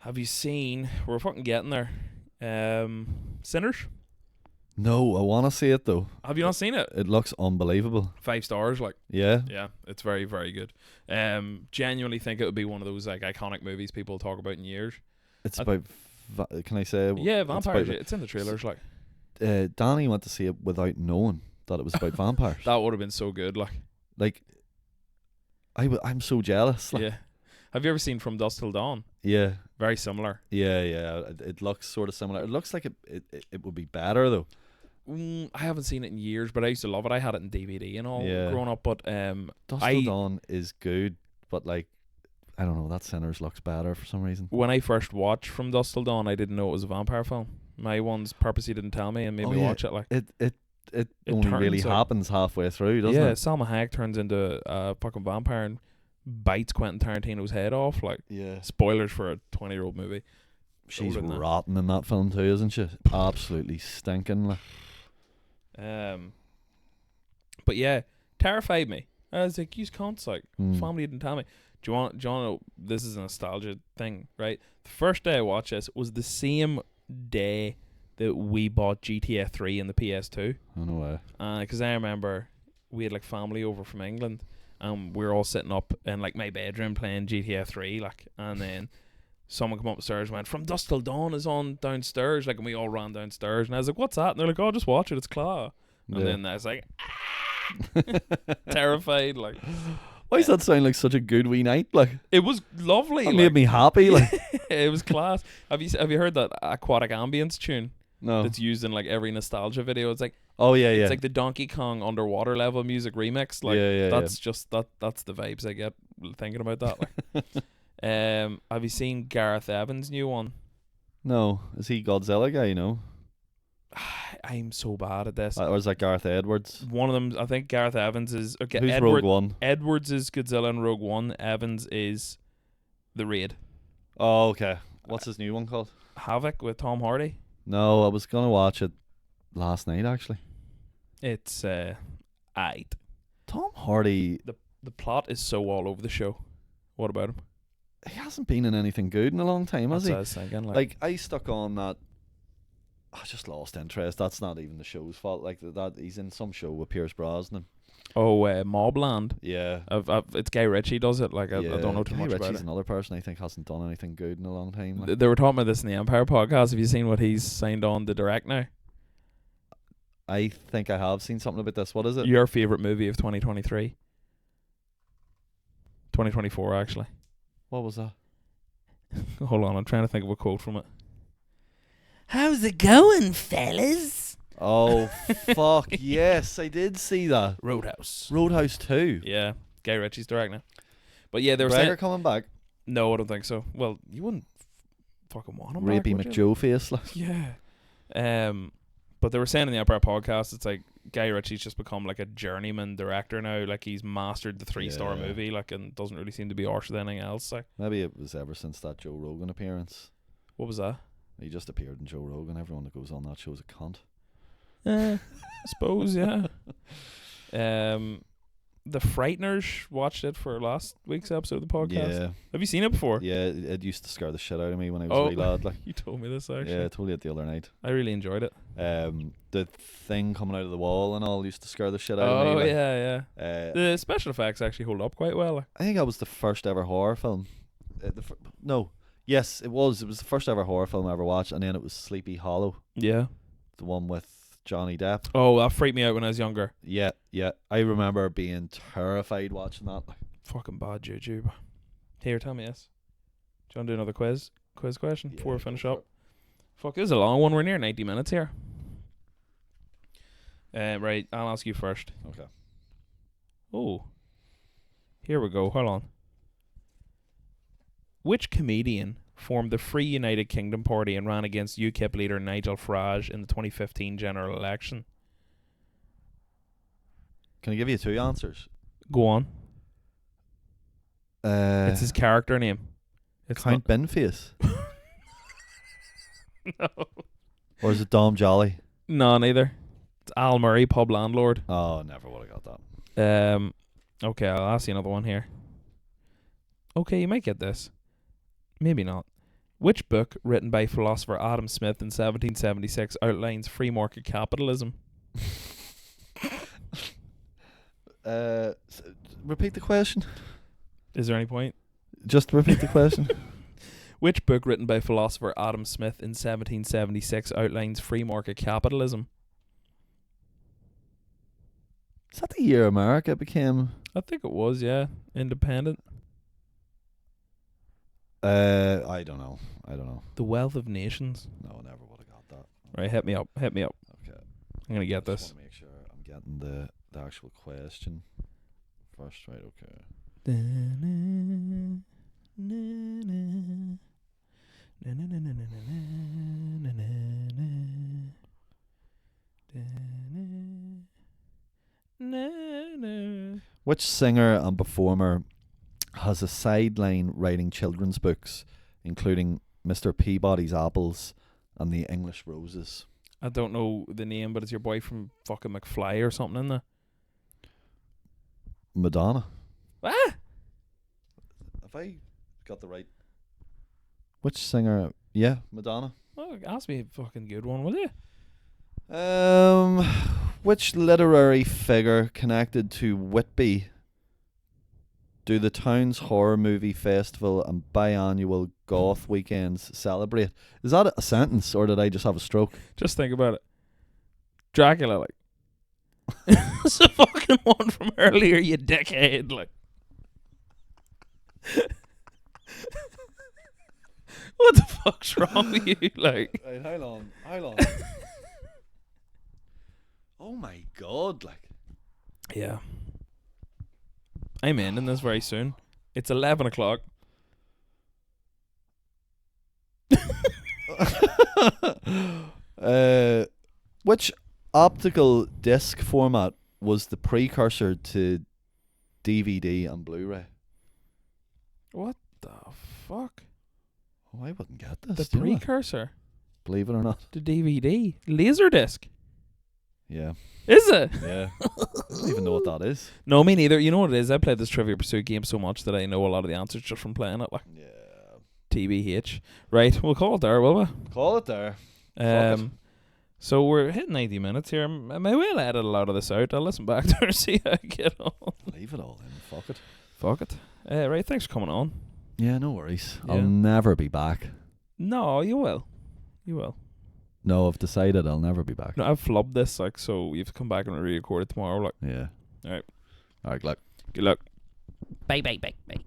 Speaker 2: Have you seen? We're fucking getting there. Sinners.
Speaker 1: No, I want to see it though.
Speaker 2: Have you not seen it?
Speaker 1: It looks unbelievable.
Speaker 2: 5 stars, like.
Speaker 1: Yeah.
Speaker 2: Yeah, it's very, very good. Genuinely think it would be one of those like iconic movies people talk about in years.
Speaker 1: It's about. Can I say?
Speaker 2: Yeah, vampires. It's in the trailers, like.
Speaker 1: Danny went to see it without knowing that it was about vampires.
Speaker 2: That would have been so good, like.
Speaker 1: Like. I'm so jealous. Like.
Speaker 2: Yeah. Have you ever seen From Dusk Till Dawn?
Speaker 1: Yeah.
Speaker 2: Very similar.
Speaker 1: Yeah. It looks sort of similar. It looks like it would be better though.
Speaker 2: I haven't seen it in years, but I used to love it. I had it in DVD and all growing up. But
Speaker 1: Dusk Till Dawn is good, but like, I don't know, that Sinners looks better for some reason.
Speaker 2: When I first watched From Dusk Till Dawn, I didn't know it was a vampire film. My ones purposely didn't tell me and made me watch it. Like
Speaker 1: it only really happens halfway through, doesn't it?
Speaker 2: Yeah, Salma Hayek turns into a fucking vampire and bites Quentin Tarantino's head off. Like, spoilers for a 20-year-old movie.
Speaker 1: She's rotten in that film too, isn't she? Absolutely stinking. Like.
Speaker 2: But yeah, terrified me. I was like, "Use cunts, like family didn't tell me." Do you want to know? This is a nostalgia thing, right? The first day I watched this was the same day that we bought GTA 3 and the PS2.
Speaker 1: Oh no way!
Speaker 2: Because I remember we had like family over from England, and we were all sitting up in like my bedroom playing GTA 3, like, and then someone come upstairs and went, "From Dusk Till Dawn is on downstairs," like, and we all ran downstairs, and I was like, "What's that?" And they're like, "Oh, just watch it, it's Claw." And then I was like, terrified, like.
Speaker 1: Why does that sound like such a good wee night? Like,
Speaker 2: it was lovely.
Speaker 1: It made me happy. Like,
Speaker 2: it was class. Have you heard that aquatic ambience tune?
Speaker 1: No.
Speaker 2: That's used in like every nostalgia video. It's like,
Speaker 1: oh yeah,
Speaker 2: it's like the Donkey Kong underwater level music remix. Like, that's just that's the vibes I get thinking about that. Like. Have you seen Gareth Evans' new one?
Speaker 1: No. Is he Godzilla guy? You know.
Speaker 2: I'm so bad at this.
Speaker 1: Or is that Gareth Edwards?
Speaker 2: One of them, I think Gareth Evans is... Okay,
Speaker 1: who's Rogue One?
Speaker 2: Edwards is Godzilla and Rogue One. Evans is The Raid.
Speaker 1: Oh, okay. What's his new one called?
Speaker 2: Havoc with Tom Hardy.
Speaker 1: No, I was going to watch it last night, actually.
Speaker 2: It's... aight.
Speaker 1: Tom Hardy...
Speaker 2: The plot is so all over the show. What about him?
Speaker 1: He hasn't been in anything good in a long time, has he?
Speaker 2: That's what I was thinking.
Speaker 1: Like, I stuck on that... I just lost interest. That's not even the show's fault. Like that, he's in some show with Pierce Brosnan.
Speaker 2: Oh, Mobland.
Speaker 1: Yeah,
Speaker 2: it's Guy Ritchie does it. Like I don't know too much about it.
Speaker 1: He's another person I think hasn't done anything good in a long time. Like.
Speaker 2: They were talking about this in the Empire podcast. Have you seen what he's signed on to direct now?
Speaker 1: I think I have seen something about this. What is it?
Speaker 2: Your favorite movie of 2023? 2024, actually.
Speaker 1: What was that?
Speaker 2: Hold on, I'm trying to think of a quote from it. How's it going, fellas?
Speaker 1: Oh, fuck. Yes, I did see that.
Speaker 2: Roadhouse
Speaker 1: 2.
Speaker 2: Yeah, Guy Ritchie's directing. But yeah, they were
Speaker 1: saying... coming back?
Speaker 2: No, I don't think so. Well, you wouldn't fucking want him
Speaker 1: Rapey
Speaker 2: back,
Speaker 1: McJoe face. Like.
Speaker 2: Yeah. But they were saying in the Empire podcast, it's like Guy Ritchie's just become like a journeyman director now. Like, he's mastered the 3-star movie, like, and doesn't really seem to be arsed with anything else. Like.
Speaker 1: Maybe it was ever since that Joe Rogan appearance.
Speaker 2: What was that?
Speaker 1: He just appeared in Joe Rogan. Everyone that goes on that show's a cunt.
Speaker 2: I suppose, yeah. The Frighteners watched it for last week's episode of the podcast.
Speaker 1: Yeah.
Speaker 2: Have you seen it before?
Speaker 1: Yeah, it used to scare the shit out of me when I was a wee lad. Like.
Speaker 2: You told me this, actually.
Speaker 1: Yeah, I told you it the other night.
Speaker 2: I really enjoyed it.
Speaker 1: The thing coming out of the wall and all used to scare the shit out of me.
Speaker 2: Oh,
Speaker 1: like.
Speaker 2: yeah. The special effects actually hold up quite well.
Speaker 1: I think that was the first ever horror film. No. Yes, it was. It was the first ever horror film I ever watched, and then it was Sleepy Hollow.
Speaker 2: Yeah.
Speaker 1: The one with Johnny Depp.
Speaker 2: Oh, that freaked me out when I was younger.
Speaker 1: Yeah, yeah. I remember being terrified watching that.
Speaker 2: Fucking bad juju. Here, tell me this. Do you want to do another quiz question before we finish up? Fuck, this is a long one. We're near 90 minutes here. Right, I'll ask you first.
Speaker 1: Okay.
Speaker 2: Oh, here we go. Hold on. Which comedian formed the Free United Kingdom Party and ran against UKIP leader Nigel Farage in the 2015 general election?
Speaker 1: Can I give you 2 answers?
Speaker 2: Go on. It's his character name. It's
Speaker 1: Count Binface.
Speaker 2: No.
Speaker 1: Or is it Dom Jolly?
Speaker 2: No, neither. It's Al Murray, pub landlord.
Speaker 1: Oh, never would have got that.
Speaker 2: Okay, I'll ask you another one here. Okay, you might get this. Maybe not. Which book, written by philosopher Adam Smith in 1776, outlines free market capitalism?
Speaker 1: Repeat the question.
Speaker 2: Is there any point?
Speaker 1: Just repeat the question.
Speaker 2: Which book, written by philosopher Adam Smith in 1776, outlines free market capitalism?
Speaker 1: Is that the year America became?
Speaker 2: I think it was, yeah. Independent.
Speaker 1: I don't know.
Speaker 2: The Wealth of Nations.
Speaker 1: No, I never would have got that.
Speaker 2: Right, hit me up.
Speaker 1: Okay.
Speaker 2: I'm going to get this.
Speaker 1: Just want to make sure I'm getting the actual question first. Right, okay. Which singer and performer has a sideline writing children's books, including Mr. Peabody's Apples and The English Roses?
Speaker 2: I don't know the name, but it's your boy from fucking McFly or something in there.
Speaker 1: Madonna.
Speaker 2: Ah!
Speaker 1: Have I got the right? Which singer? Yeah, Madonna.
Speaker 2: Oh, ask me a fucking good one, will you?
Speaker 1: Which literary figure connected to Whitby do the town's horror movie festival and biannual goth weekends celebrate? Is that a sentence, or did I just have a stroke?
Speaker 2: Just think about it. Dracula, like. It's the fucking one from earlier, you dickhead, like. What the fuck's wrong with you, like?
Speaker 1: Right, how long? Oh my god, like.
Speaker 2: Yeah. I'm ending this very soon. It's 11 o'clock.
Speaker 1: Which optical disc format was the precursor to DVD and Blu-ray?
Speaker 2: What the fuck?
Speaker 1: Oh, I wouldn't get this.
Speaker 2: The
Speaker 1: do you?
Speaker 2: precursor?
Speaker 1: Believe it or not.
Speaker 2: The DVD? Laserdisc?
Speaker 1: Yeah.
Speaker 2: Is it?
Speaker 1: Yeah. I don't even know what that is.
Speaker 2: No, me neither. You know what it is? I played this Trivia Pursuit game so much that I know a lot of the answers just from playing it. Like
Speaker 1: Yeah.
Speaker 2: TBH. Right, we'll call it there, will we?
Speaker 1: Call it there. Fuck it.
Speaker 2: So we're hitting 90 minutes here. I may well edit a lot of this out. I'll listen back to it and see how I get on.
Speaker 1: Leave it all in. Fuck it.
Speaker 2: Fuck it. Right, thanks for coming on.
Speaker 1: Yeah, no worries.
Speaker 2: Yeah.
Speaker 1: I'll never be back.
Speaker 2: No, you will. You will.
Speaker 1: No, I've decided I'll never be back.
Speaker 2: No, I've flubbed this, like, so you have to come back and re-record it tomorrow. Like,
Speaker 1: Yeah.
Speaker 2: Alright.
Speaker 1: Alright, Gluck.
Speaker 2: Good luck. Bye, bye, bye, bye.